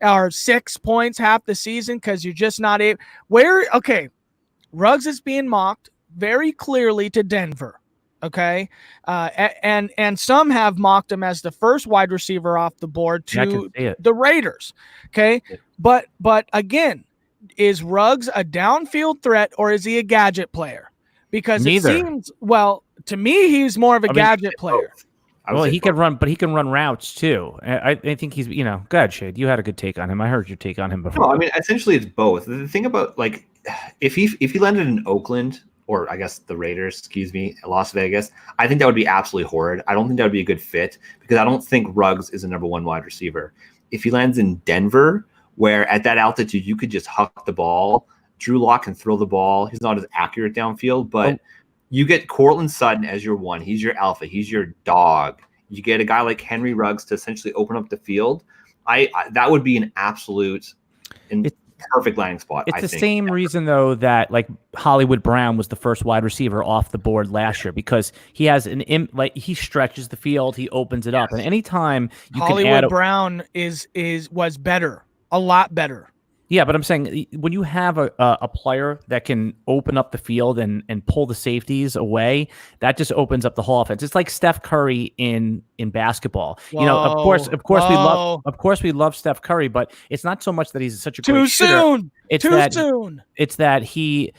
or 6 points half the season because you're just not able. Okay, Ruggs is being mocked very clearly to Denver. Okay, and some have mocked him as the first wide receiver off the board to the Raiders. Okay, but again, is Ruggs a downfield threat or is he a gadget player? Because neither. It seems, well, to me, he's more of a gadget player. Well, he can run, but he can run routes too. I think he's, go ahead, Shade. You had a good take on him. I heard your take on him before. No, I mean, essentially it's both. The thing about, like, if he landed in Oakland, or I guess the Raiders, Las Vegas, I think that would be absolutely horrid. I don't think that would be a good fit because I don't think Ruggs is a number 1 wide receiver. If he lands in Denver, where at that altitude you could just huck the ball, Drew Lock can throw the ball. He's not as accurate downfield, but you get Courtland Sutton as your 1. He's your alpha. He's your dog. You get a guy like Henry Ruggs to essentially open up the field. I that would be an absolute and perfect landing spot. It's the same reason, though, that like Hollywood Brown was the first wide receiver off the board last year because he has he stretches the field, he opens it up, and anytime you Hollywood Brown was better, a lot better. Yeah, but I'm saying when you have a player that can open up the field and pull the safeties away, that just opens up the whole offense. It's like Steph Curry in basketball. Whoa, of course we love Steph Curry, but it's not so much that he's such a great shooter. It's that he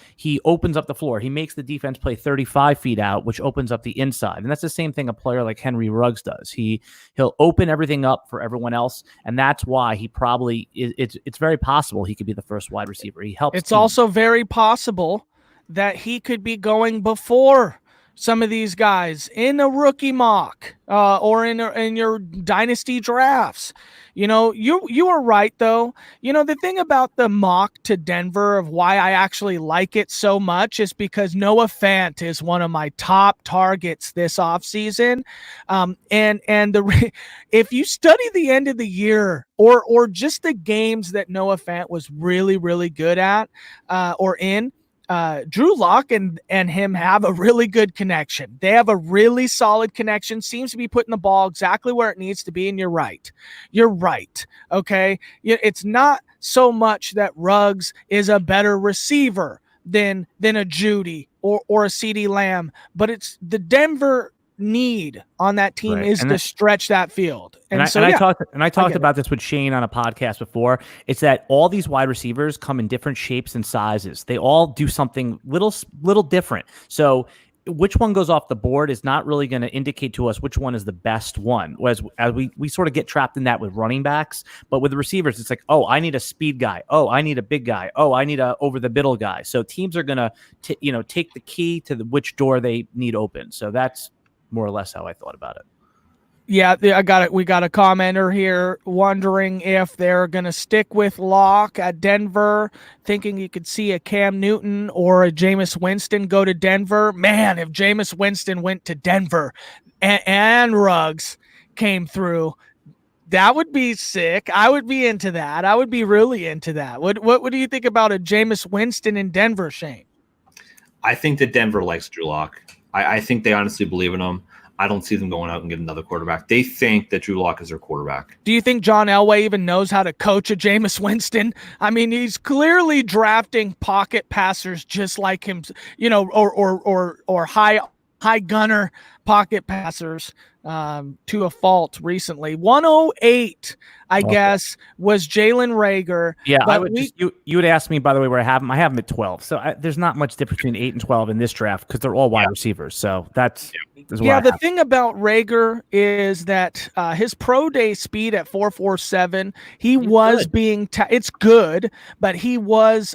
opens up the floor. He makes the defense play 35 feet out, which opens up the inside. And that's the same thing a player like Henry Ruggs does. He'll open everything up for everyone else, and that's why he probably it's very possible he could be the first wide receiver. He helps. It's also very possible that he could be going before some of these guys in a rookie mock or in your dynasty drafts. You are right, though. The thing about the mock to Denver of why I actually like it so much is because Noah Fant is one of my top targets this offseason. If you study the end of the year or just the games that Noah Fant was really, really good at or in, Drew Lock and him have a really good connection. They have a really solid connection, seems to be putting the ball exactly where it needs to be. And you're right. Okay. It's not so much that Ruggs is a better receiver than a Judy or a CeeDee Lamb, but it's the Denver need on that team is to stretch that field. I talked about this with Shane on a podcast before. It's that all these wide receivers come in different shapes and sizes. They all do something little different. So which one goes off the board is not really going to indicate to us which one is the best one. As we sort of get trapped in that with running backs, but with the receivers, it's like, oh, I need a speed guy. Oh, I need a big guy. Oh, I need a over the middle guy. So teams are going to take the key to which door they need open. So that's more or less how I thought about it. Yeah, I got it. We got a commenter here wondering if they're going to stick with Locke at Denver, thinking you could see a Cam Newton or a Jameis Winston go to Denver. Man, if Jameis Winston went to Denver and Ruggs came through, that would be sick. I would be into that. I would be really into that. What do you think about a Jameis Winston in Denver, Shane? I think that Denver likes Drew Lock. I think they honestly believe in him. I don't see them going out and getting another quarterback. They think that Drew Lock is their quarterback. Do you think John Elway even knows how to coach a Jameis Winston? I mean, he's clearly drafting pocket passers just like him, or high high gunner pocket passers to a fault recently. 108, I guess, was Jalen Reagor. Yeah, but I would you would ask me, by the way, where I have him. I have him at 12. So there's not much difference between 8 and 12 in this draft because they're all wide receivers. So that's the thing about Reagor is that his pro day speed at 4.47, he's was good. Being it's good, but he was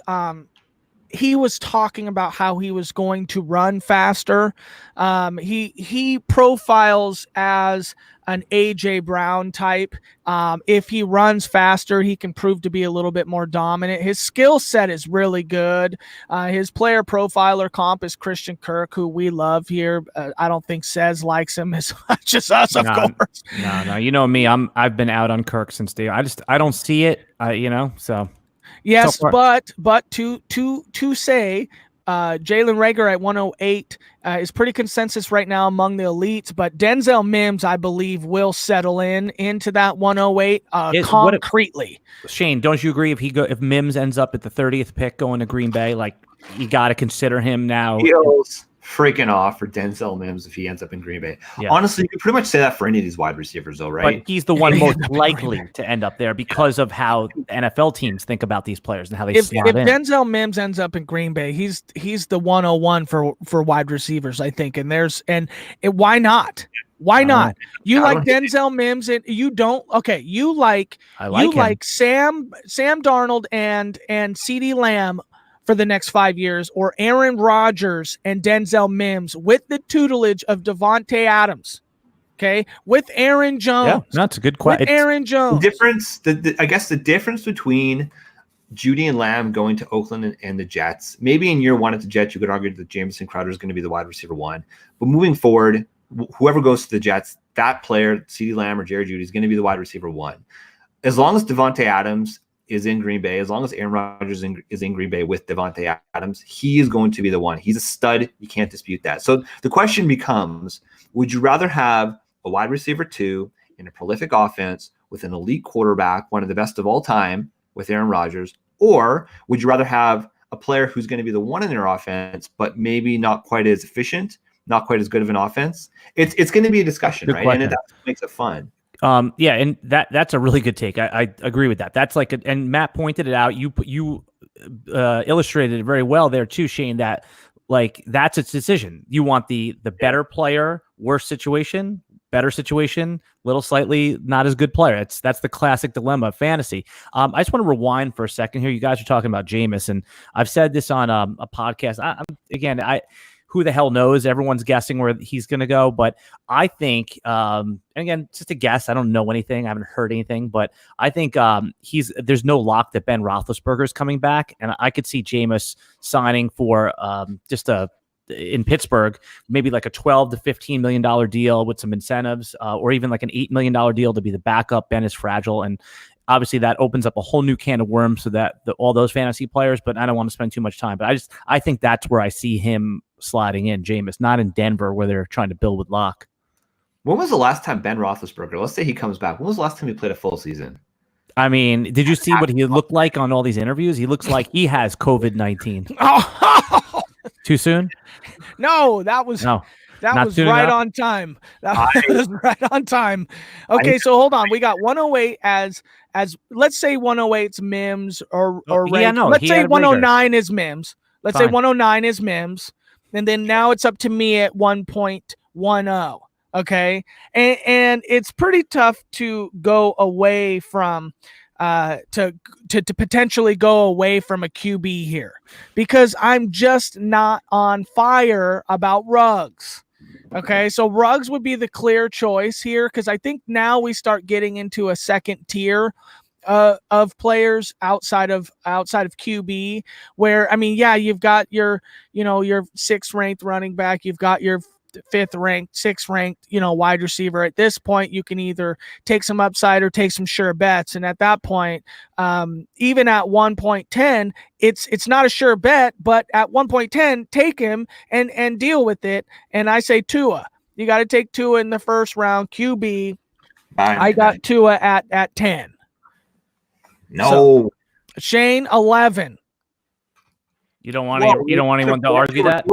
talking about how he was going to run faster. He profiles as an AJ Brown type. If he runs faster, he can prove to be a little bit more dominant. His skill set is really good. His player profiler comp is Christian Kirk, who we love here. I don't think Cez likes him as much as us, of course. No. You know me. I've been out on Kirk since day. I don't see it. So. Yes, but to say Jalen Reagor at 108 is pretty consensus right now among the elites, but Denzel Mims, I believe, will settle into that 108 concretely. Shane, don't you agree if Mims ends up at the 30th pick going to Green Bay, like you got to consider him now? Feels freaking off for Denzel Mims if he ends up in Green Bay. Yeah. Honestly, you could pretty much say that for any of these wide receivers, though, right? But he's the one most likely to end up there because of how NFL teams think about these players and how they slot in. If Denzel Mims ends up in Green Bay, he's the 101 for wide receivers, I think. And why not? Why not? You like Denzel Mims and you don't? Okay, you like Sam Darnold and CeeDee Lamb for the next 5 years, or Aaron Rodgers and Denzel Mims with the tutelage of Devontae Adams, okay, with Aaron Jones. Yeah, that's a good question. Aaron Jones. I guess the difference between Judy and Lamb going to Oakland and the Jets, maybe in year one at the Jets, you could argue that Jamison Crowder is going to be the wide receiver 1. But moving forward, whoever goes to the Jets, that player, CeeDee Lamb or Jerry Jeudy, is going to be the wide receiver 1. As long as Devontae Adams is in Green Bay, as long as Aaron Rodgers is in Green Bay with Devontae Adams, he is going to be the one. He's a stud. You can't dispute that. So the question becomes, would you rather have a wide receiver 2 in a prolific offense with an elite quarterback, one of the best of all time with Aaron Rodgers, or would you rather have a player who's going to be the 1 in their offense, but maybe not quite as efficient, not quite as good of an offense? It's going to be a discussion, good right? Question. And that's what makes it fun. Yeah, and that's a really good take. I agree with that. That's and Matt pointed it out. You illustrated it very well there too, Shane. That that's its decision. You want the better player, worse situation, better situation, little slightly not as good player. That's the classic dilemma of fantasy. I just want to rewind for a second here. You guys are talking about Jameis, and I've said this on a podcast. Who the hell knows? Everyone's guessing where he's going to go. But I think, and again, just a guess. I don't know anything. I haven't heard anything. But I think there's no lock that Ben Roethlisberger is coming back. And I could see Jameis signing for in Pittsburgh, maybe like a $12 to $15 million deal with some incentives, or even like an $8 million deal to be the backup. Ben is fragile. And obviously that opens up a whole new can of worms so that all those fantasy players, but I don't want to spend too much time. But I think that's where I see him sliding in, Jameis, not in Denver where they're trying to build with Locke. When was the last time Ben Roethlisberger, let's say he comes back, when was the last time he played a full season? I mean, did you see what he looked like on all these interviews? He looks like he has COVID-19. Oh, too soon? No, that was right on time. That was right on time. Okay, so hold on. We got 108 as let's say 108's Mims or let's say 109 is Mims. Let's say 109 is Mims. And then now it's up to me at 1.10. Okay. And it's pretty tough to go away from to potentially go away from a QB here because I'm just not on fire about Ruggs. Okay, so Ruggs would be the clear choice here because I think now we start getting into a second tier of players outside of QB, where I mean, yeah, you've got your 6th ranked running back, you've got your 5th ranked, 6th ranked, wide receiver. At this point, you can either take some upside or take some sure bets. And at that point, even at 1.10, it's not a sure bet, but at 1.10, take him and deal with it. And I say Tua. You got to take Tua in the first round. QB. I got Tua at 10. No. So, Shane, 11. You don't want anyone to argue that?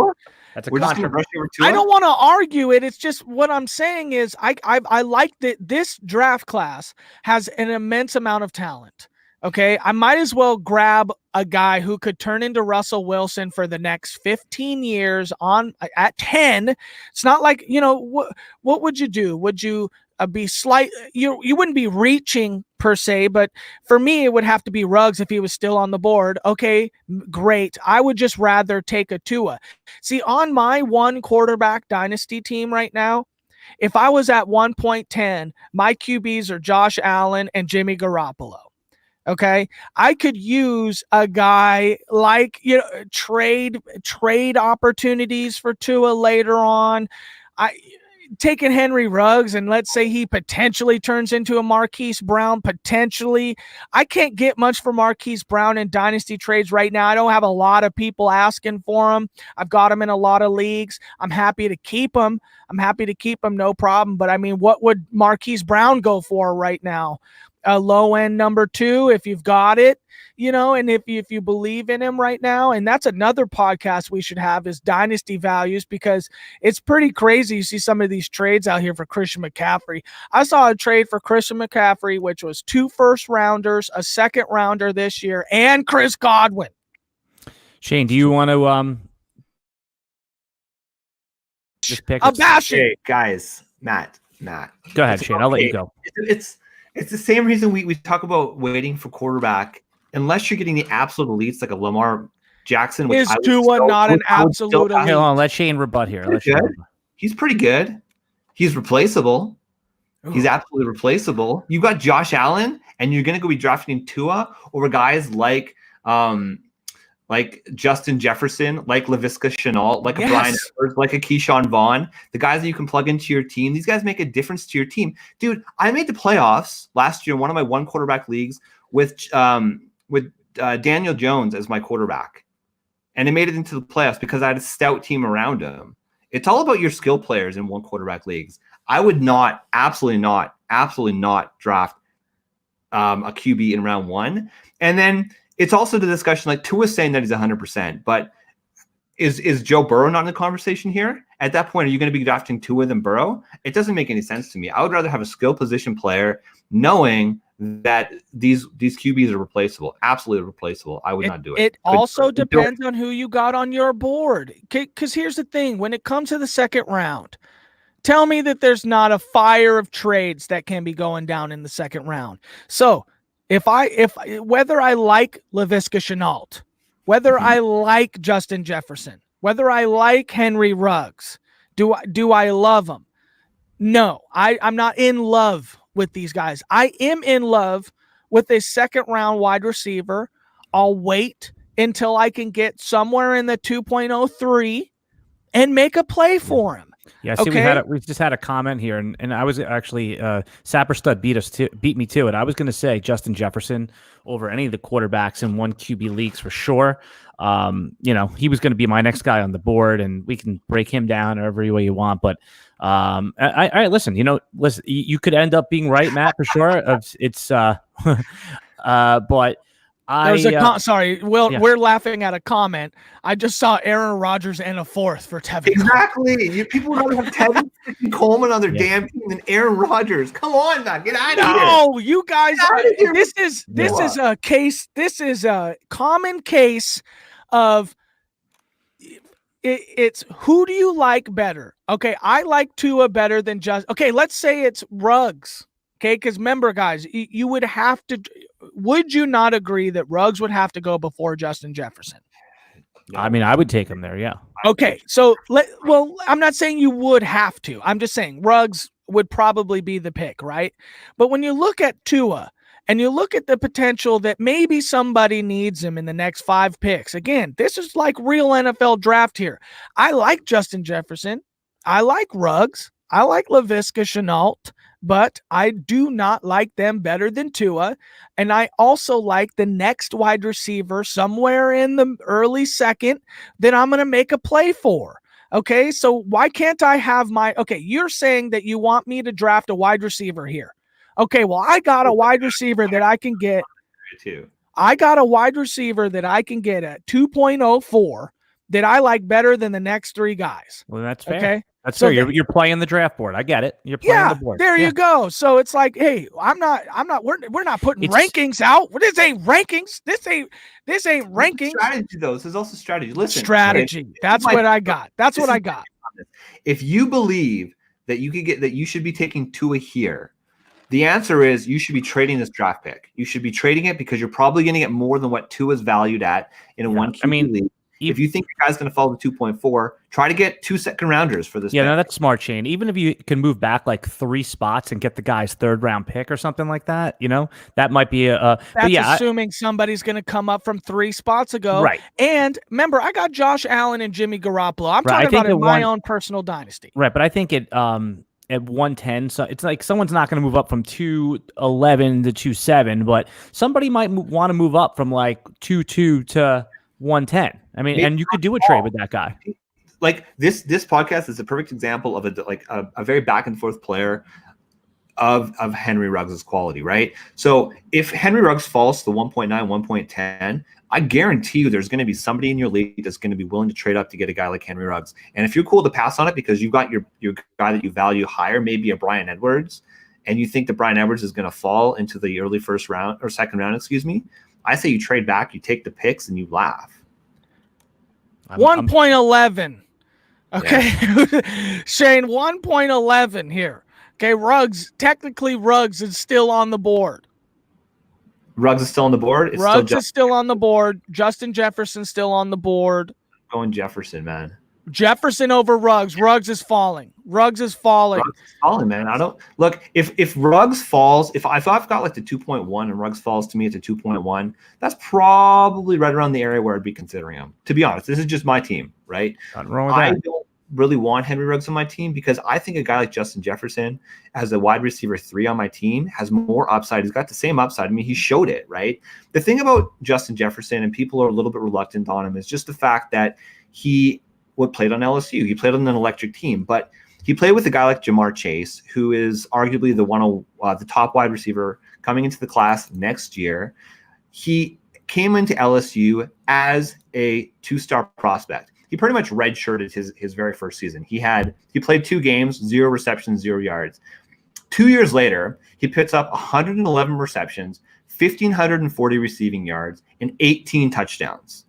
That's a We're just going to controversy. brush over Tua? I don't want to argue it. It's just what I'm saying is I like that this draft class has an immense amount of talent. Okay, I might as well grab a guy who could turn into Russell Wilson for the next 15 years at 10. It's not like, what would you do? Would you be you wouldn't be reaching per se, but for me, it would have to be Ruggs if he was still on the board. Okay, great. I would just rather take a Tua. See, on my one quarterback dynasty team right now, if I was at 1.10, my QBs are Josh Allen and Jimmy Garoppolo. Okay, I could use a guy like, trade opportunities for Tua later on. Taking Henry Ruggs, and let's say he potentially turns into a Marquise Brown, potentially. I can't get much for Marquise Brown in dynasty trades right now. I don't have a lot of people asking for him. I've got him in a lot of leagues. I'm happy to keep him. No problem. But I mean, what would Marquise Brown go for right now? A low end number 2, if you've got it, and if you believe in him right now. And that's another podcast we should have, is dynasty values, because it's pretty crazy. You see some of these trades out here for Christian McCaffrey. I saw a trade for Christian McCaffrey, which was 2 first-rounders, a second-rounder this year, and Chris Godwin. Shane, do you want to just pick? Hey, guys, Matt. Go ahead, Shane. I'll let you go. It's the same reason we talk about waiting for quarterback. Unless you're getting the absolute elites like a Lamar Jackson, which is Tua not an absolute elite? Hold on, let Shane rebut here. He's pretty good. He's replaceable. Ooh. He's absolutely replaceable. You've got Josh Allen, and you're going to go be drafting Tua over guys like Justin Jefferson, like Laviska Shenault, like a Brian Edwards, like a Keyshawn Vaughn, the guys that you can plug into your team. These guys make a difference to your team. Dude, I made the playoffs last year in one of my one quarterback leagues with Daniel Jones as my quarterback. And I made it into the playoffs because I had a stout team around him. It's all about your skill players in one quarterback leagues. I would absolutely not draft a QB in round 1. And then it's also the discussion, like Tua's saying that he's 100%, but is Joe Burrow not in the conversation here? At that point, are you going to be drafting Tua than Burrow? It doesn't make any sense to me. I would rather have a skill position player knowing that these QBs are replaceable, absolutely replaceable. I would not do it. It also depends on who you got on your board. Because here's the thing, when it comes to the second round, tell me that there's not a fire of trades that can be going down in the second round. So if whether I like Laviska Shenault, whether I like Justin Jefferson, whether I like Henry Ruggs, do I love them? No, I'm not in love with these guys. I am in love with a second round wide receiver. I'll wait until I can get somewhere in the 2.03 and make a play for him. Yeah, see, okay? we just had a comment here, and I was actually Sapper Stud beat me to it. I was going to say Justin Jefferson over any of the quarterbacks in one QB leagues for sure. He was going to be my next guy on the board, and we can break him down every way you want. But I listen. You could end up being right, Matt, for sure. It's but. We're laughing at a comment. I just saw Aaron Rodgers and a 4th for Tevin. Exactly. People would rather have Tevin Coleman on their damn team than Aaron Rodgers. Come on, man, get out of here. No, you guys. This is a case. This is a common case of. It's who do you like better? Okay, I like Tua better than just. Okay, let's say it's Ruggs. Okay, because remember, guys, you would have to. Would you not agree that Ruggs would have to go before Justin Jefferson? I mean, I would take him there, yeah. Okay, so I'm not saying you would have to. I'm just saying Ruggs would probably be the pick, right? But when you look at Tua and you look at the potential that maybe somebody needs him in the next 5 picks, again, this is like real NFL draft here. I like Justin Jefferson. I like Ruggs. I like Laviska Shenault. But I do not like them better than Tua. And I also like the next wide receiver somewhere in the early second that I'm going to make a play for. Okay, so why can't I have you're saying that you want me to draft a wide receiver here. Okay, well, I got a wide receiver that I can get. I got a wide receiver that I can get at 2.04 that I like better than the next 3 guys. Well, that's fair. Okay. That's So fair. You're playing the draft board. I get it. You're playing the board. There you go. So it's like, hey, we're not putting rankings out. This ain't rankings. This ain't rankings. Strategy though. This is also strategy. Listen, strategy. Right? That's what I got. That's what I got. If you believe that you could get that, you should be taking Tua here. The answer is you should be trading this draft pick. You should be trading it because you're probably going to get more than what Tua is valued at in a one QB league. If you think your guy's going to fall to 2.4, try to get 2 second-rounders for this. Yeah, no, that's smart, Shane. Even if you can move back like 3 spots and get the guy's 3rd-round pick or something like that, that might be a. That's assuming somebody's going to come up from 3 spots ago, right? And remember, I got Josh Allen and Jimmy Garoppolo. I'm talking about in my own personal dynasty, right? But I think at 110, so it's like someone's not going to move up from 211 to 27, but somebody might want to move up from like 22 to 110. I mean, and you could do a trade with that guy. Like this podcast is a perfect example of a very back and forth player of Henry Ruggs' quality, right? So if Henry Ruggs falls to 1.9, 1.10, I guarantee you there's going to be somebody in your league that's going to be willing to trade up to get a guy like Henry Ruggs. And if you're cool to pass on it because you've got your guy that you value higher, maybe a Bryan Edwards, and you think that Bryan Edwards is going to fall into the early 1st round or 2nd round, I say you trade back, you take the picks, and you laugh. 1.11. Okay. Yeah. Shane, 1.11 here. Okay, Technically Ruggs is still on the board. Ruggs is still on the board? Ruggs is still on the board. Justin Jefferson's still on the board. Going Jefferson, man. Jefferson over Ruggs. Ruggs is falling. Ruggs is falling, man. I don't look if Ruggs falls. If I've got like the 2.1 and Ruggs falls to me at the 2.1, that's probably right around the area where I'd be considering him. To be honest, this is just my team, right? Nothing wrong with I that. don't really want Henry Ruggs on my team because I think a guy like Justin Jefferson as a wide receiver 3 on my team has more upside. He's got the same upside. I mean, he showed it, right? The thing about Justin Jefferson, and people are a little bit reluctant on him, is just the fact that he played on LSU. He played on an electric team, but he played with a guy like Jamar Chase, who is arguably the top wide receiver coming into the class next year. He came into LSU as a 2-star prospect. He pretty much redshirted his very first season. He played 2 games, 0 receptions, 0 yards. 2 years later, he puts up 111 receptions, 1,540 receiving yards, and 18 touchdowns.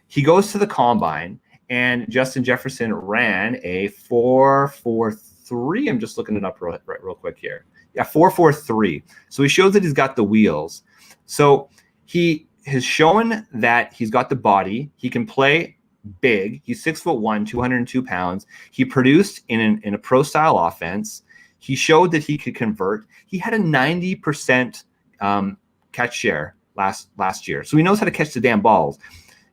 He goes to the combine, and Justin Jefferson ran a 4.43. I'm just looking it up real quick here. Yeah, 4.43. So he shows that he's got the wheels. So he has shown that he's got the body. He can play big. He's 6'1", 202 pounds. He produced in a pro style offense. He showed that he could convert. He had a 90% catch share last year. So he knows how to catch the damn balls.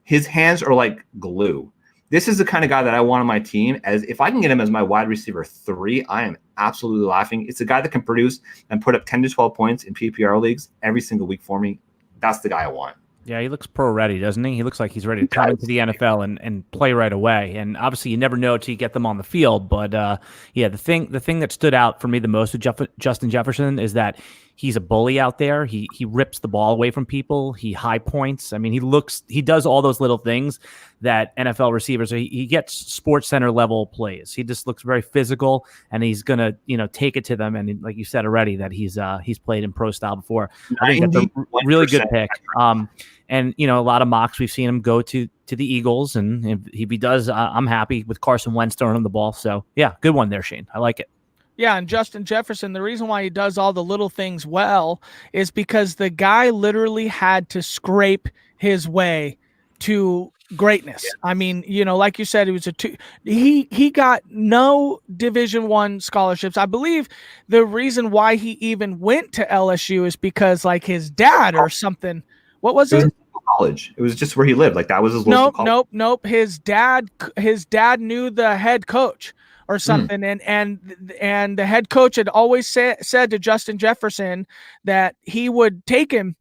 His hands are like glue. This is the kind of guy that I want on my team. As if I can get him as my wide receiver 3, I am absolutely laughing. It's a guy that can produce and put up 10 to 12 points in PPR leagues every single week for me. That's the guy I want. Yeah, he looks pro ready, doesn't he? He looks like he's ready to come into the NFL and play right away. And obviously, you never know till you get them on the field. But yeah, the thing that stood out for me the most with Justin Jefferson is that he's a bully out there. He rips the ball away from people. He high points. I mean, he does all those little things that NFL receivers. He gets Sports Center level plays. He just looks very physical, and he's gonna take it to them. And like you said already, that he's played in pro style before. I think that's a really good pick. And a lot of mocks we've seen him go to the Eagles, and if he does, I'm happy with Carson Wentz throwing him the ball. So yeah, good one there, Shane. I like it. Yeah, and Justin Jefferson, the reason why he does all the little things well is because the guy literally had to scrape his way to greatness. Yeah. I mean, like you said, he got no Division I scholarships. I believe the reason why he even went to LSU is because like his dad or something. What was it? College. It was just where he lived. Like that was his local college. Nope. His dad knew the head coach or something. And the head coach had always said to Justin Jefferson that he would take him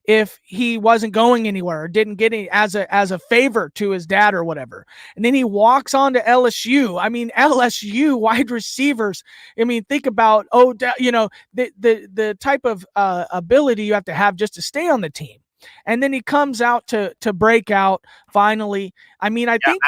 if he wasn't going anywhere or didn't get any as a favor to his dad or whatever. And then he walks on to LSU. I mean, LSU wide receivers. I mean, think about the type of ability you have to have just to stay on the team. and then he comes out to break out finally. I mean, I think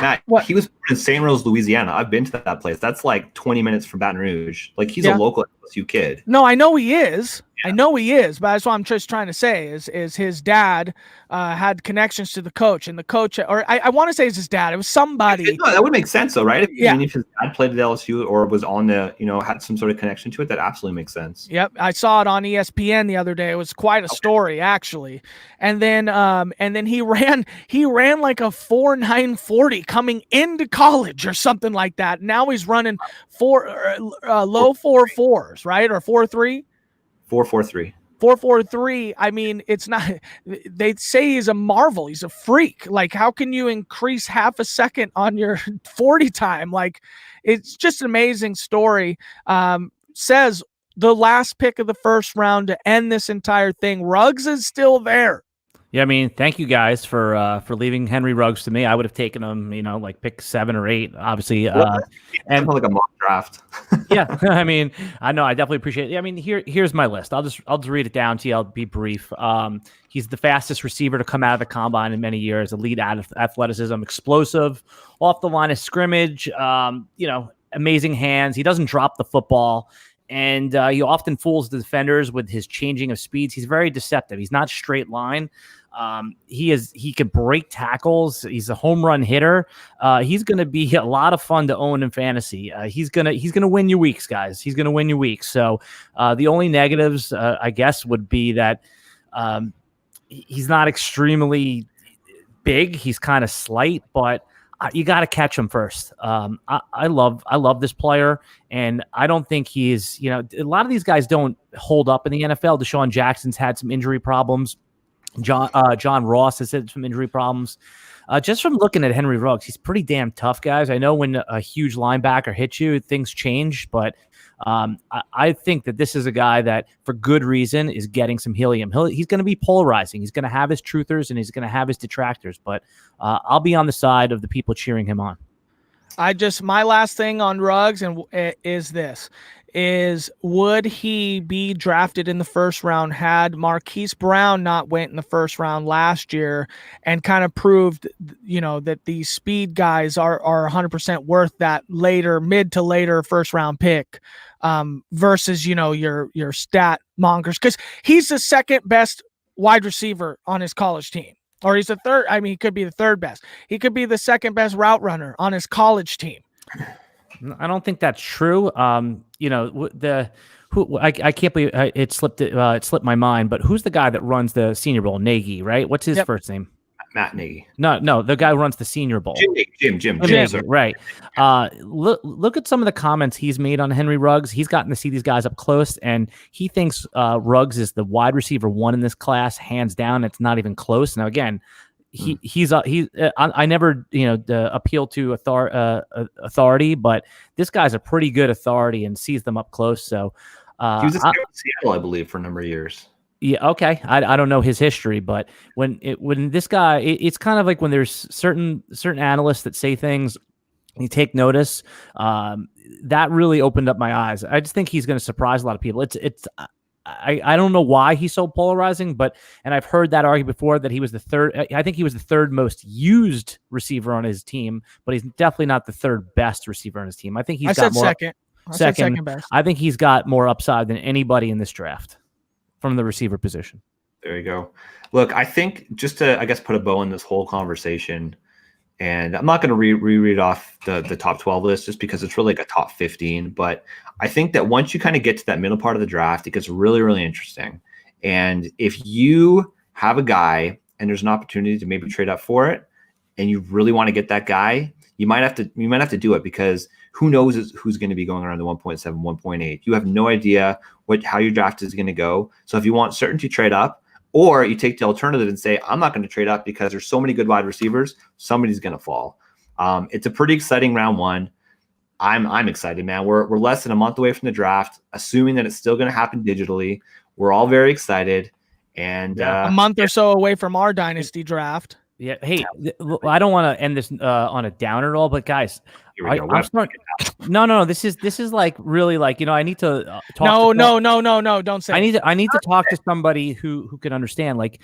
Matt, he was born in St. Rose, Louisiana. I've been to that place. That's like 20 minutes from Baton Rouge. Like, he's a local LSU kid. No, I know he is. I know he is, but that's what I'm just trying to say is his dad had connections to the coach, and the coach, or I want to say it's his dad. It was somebody. No, that would make sense though, right? Yeah. I mean, if his dad played at LSU or was on the, had some sort of connection to it, that absolutely makes sense. Yep, I saw it on ESPN the other day. It was quite a story, actually. And then he ran like a 4.940 coming into college or something like that. Now he's running low 4.4s, right, or 4.3. 4.43. 4.43. I mean, it's not. They say he's a marvel. He's a freak. Like, how can you increase half a second on your 40 time? Like, it's just an amazing story. Says the last pick of the first round to end this entire thing. Ruggs is still there. Yeah, I mean, thank you guys for leaving Henry Ruggs to me. I would have taken him, like pick 7 or 8, obviously. And like a mock draft. Yeah, I mean, I know, I definitely appreciate it. I mean, here's my list. I'll just read it down to you. I'll be brief. He's the fastest receiver to come out of the combine in many years. Elite athleticism, explosive, off the line of scrimmage. Amazing hands. He doesn't drop the football. And he often fools the defenders with his changing of speeds. He's very deceptive. He's not straight line. He can break tackles. He's a home run hitter. He's going to be a lot of fun to own in fantasy. He's gonna win you weeks, guys. He's going to win you weeks. So the only negatives, I guess, would be that he's not extremely big. He's kind of slight, but you got to catch him first. I love this player, and I don't think he's, a lot of these guys don't hold up in the NFL. Deshaun Jackson's had some injury problems. John Ross has had some injury problems. Just from looking at Henry Ruggs, he's pretty damn tough, guys. I know when a huge linebacker hits you, things change, but I think that this is a guy that, for good reason, is getting some helium. He's going to be polarizing. He's going to have his truthers and he's going to have his detractors, but I'll be on the side of the people cheering him on. My last thing on Ruggs is would he be drafted in the first round had Marquise Brown not went in the first round last year and kind of proved, that these speed guys are 100% worth that mid to later first round pick versus, your stat mongers, because he's the second best wide receiver on his college team. Or he's the third. I mean, he could be the third best. He could be the second best route runner on his college team. I don't think that's true. I can't believe it slipped my mind. But who's the guy that runs the Senior Bowl? Nagy, right? What's his first name? Matt Nagy. No, the guy who runs the Senior Bowl. Jim. Right. Look at some of the comments he's made on Henry Ruggs. He's gotten to see these guys up close, and he thinks Ruggs is the wide receiver 1 in this class, hands down. It's not even close. Now, again, I never appeal to authority, but this guy's a pretty good authority and sees them up close. So he was in Seattle, I believe, for a number of years. Yeah, okay. I don't know his history, but when this guy, it's kind of like when there's certain analysts that say things, you take notice. That really opened up my eyes. I just think he's going to surprise a lot of people. I don't know why he's so polarizing, and I've heard that argument before that he was the third. I think he was the third most used receiver on his team, but he's definitely not the third best receiver on his team. I think he's got more. Second. I said second best. I think he's got more upside than anybody in this draft from the receiver position. There you go. Look, I think just to, I guess, put a bow in this whole conversation, and I'm not going to reread off the top 12 list just because it's really like a top 15. But I think that once you kind of get to that middle part of the draft, it gets really, really interesting. And if you have a guy and there's an opportunity to maybe trade up for it, and you really want to get that guy, you might have to do it, because who knows who's going to be going around the 1.7, 1.8. You have no idea how your draft is going to go. So if you want certainty, trade up, or you take the alternative and say, I'm not going to trade up because there's so many good wide receivers, somebody's going to fall. It's a pretty exciting round 1. I'm excited, man. We're less than a month away from the draft, assuming that it's still going to happen digitally. We're all very excited. And a month or so away from our dynasty draft. Yeah. Hey, I don't want to end this on a downer at all, but guys, Here we go. I'm starting. No. This is like really like, I need to talk. No. Don't say. I need to talk to somebody who can understand, like,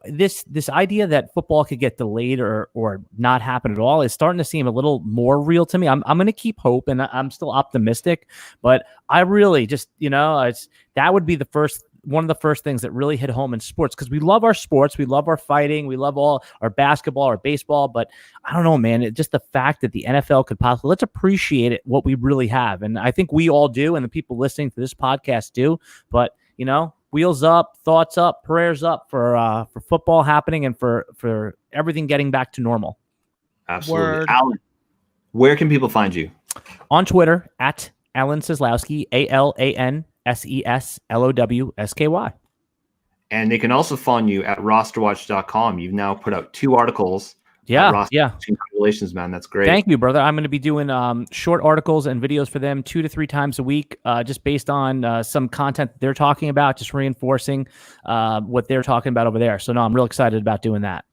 this idea that football could get delayed or not happen at all is starting to seem a little more real to me. I'm going to keep hope, and I'm still optimistic, but I really just, that would be one of the first things that really hit home in sports, because we love our sports, we love our fighting, we love all our basketball, our baseball, but I don't know, man, just the fact that the NFL could possibly, let's appreciate it, what we really have. And I think we all do, and the people listening to this podcast do, but wheels up, thoughts up, prayers up for football happening and for everything getting back to normal. Absolutely. Word. Alan, where can people find you? On Twitter at Alan Seslowsky, AlanSeslowsky. And they can also find you at rosterwatch.com. You've now put out 2 articles. Yeah. Congratulations, man. That's great. Thank you, brother. I'm going to be doing short articles and videos for them 2 to 3 times a week, just based on some content they're talking about, just reinforcing what they're talking about over there. So, no, I'm real excited about doing that.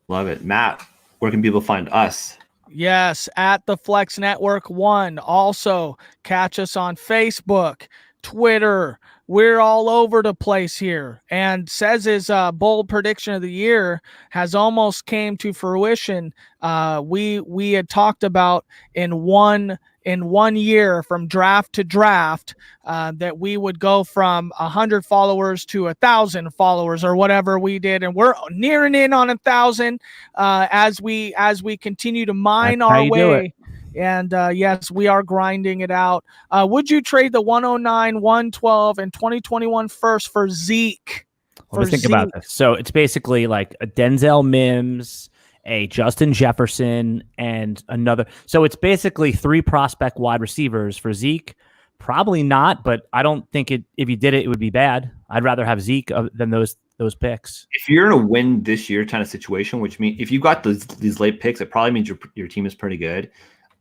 Love it. Matt, where can people find us? Yes, at the Flex Network 1. Also, catch us on Facebook, Twitter. We're all over the place here. And Sez's bold prediction of the year has almost came to fruition. We had talked about in one year from draft to draft that we would go from 100 followers to 1,000 followers or whatever we did, and we're nearing in on 1,000 as we continue to mine our way. And yes, we are grinding it out. Would you trade the 109, 112, and 2021 first for Zeke? Let me think about this. So it's basically like a Denzel Mims, a Justin Jefferson, and another. So it's basically 3 prospect wide receivers for Zeke. Probably not, but I don't think if you did it, it would be bad. I'd rather have Zeke than those picks. If you're in a win this year kind of situation, which means if you got these late picks, it probably means your team is pretty good.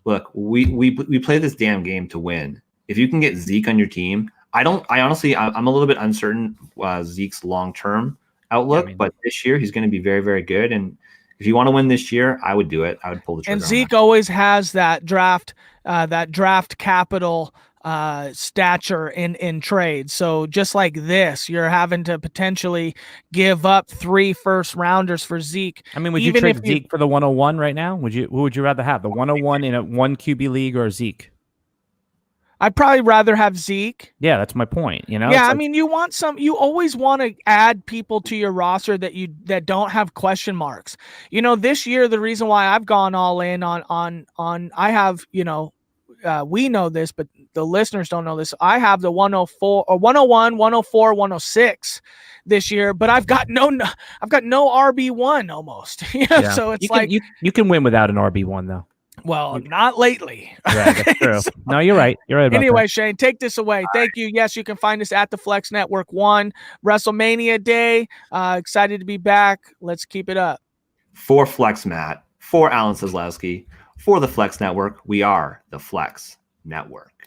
Look, we play this damn game to win. If you can get Zeke on your team, I'm a little bit uncertain Zeke's long-term outlook, but this year he's going to be very, very good. And if you want to win this year, I would do it. I would pull the trigger. And Zeke always has that draft capital stature in trade. So just like this, you're having to potentially give up 3 first-rounders for Zeke. I mean, would you trade Zeke for the 101 right now? Who would you rather have, the 101 in a 1 QB league or Zeke? I'd probably rather have Zeke. Yeah, that's my point. Yeah, I mean, you always want to add people to your roster that don't have question marks. This year, the reason why I've gone all in on I have, we know this, but the listeners don't know this. I have the 104 or 101, 104, 106 this year, but I've got no RB1 almost. So it's you can win without an RB1 though. Well, not lately. Yeah, that's true. No, you're right. You're right. Anyway, Shane, take this away. Thank you. Yes, you can find us at the Flex Network 1 WrestleMania Day. Excited to be back. Let's keep it up. For Flex Matt, for Alan Seslowsky, for the Flex Network, we are the Flex Network.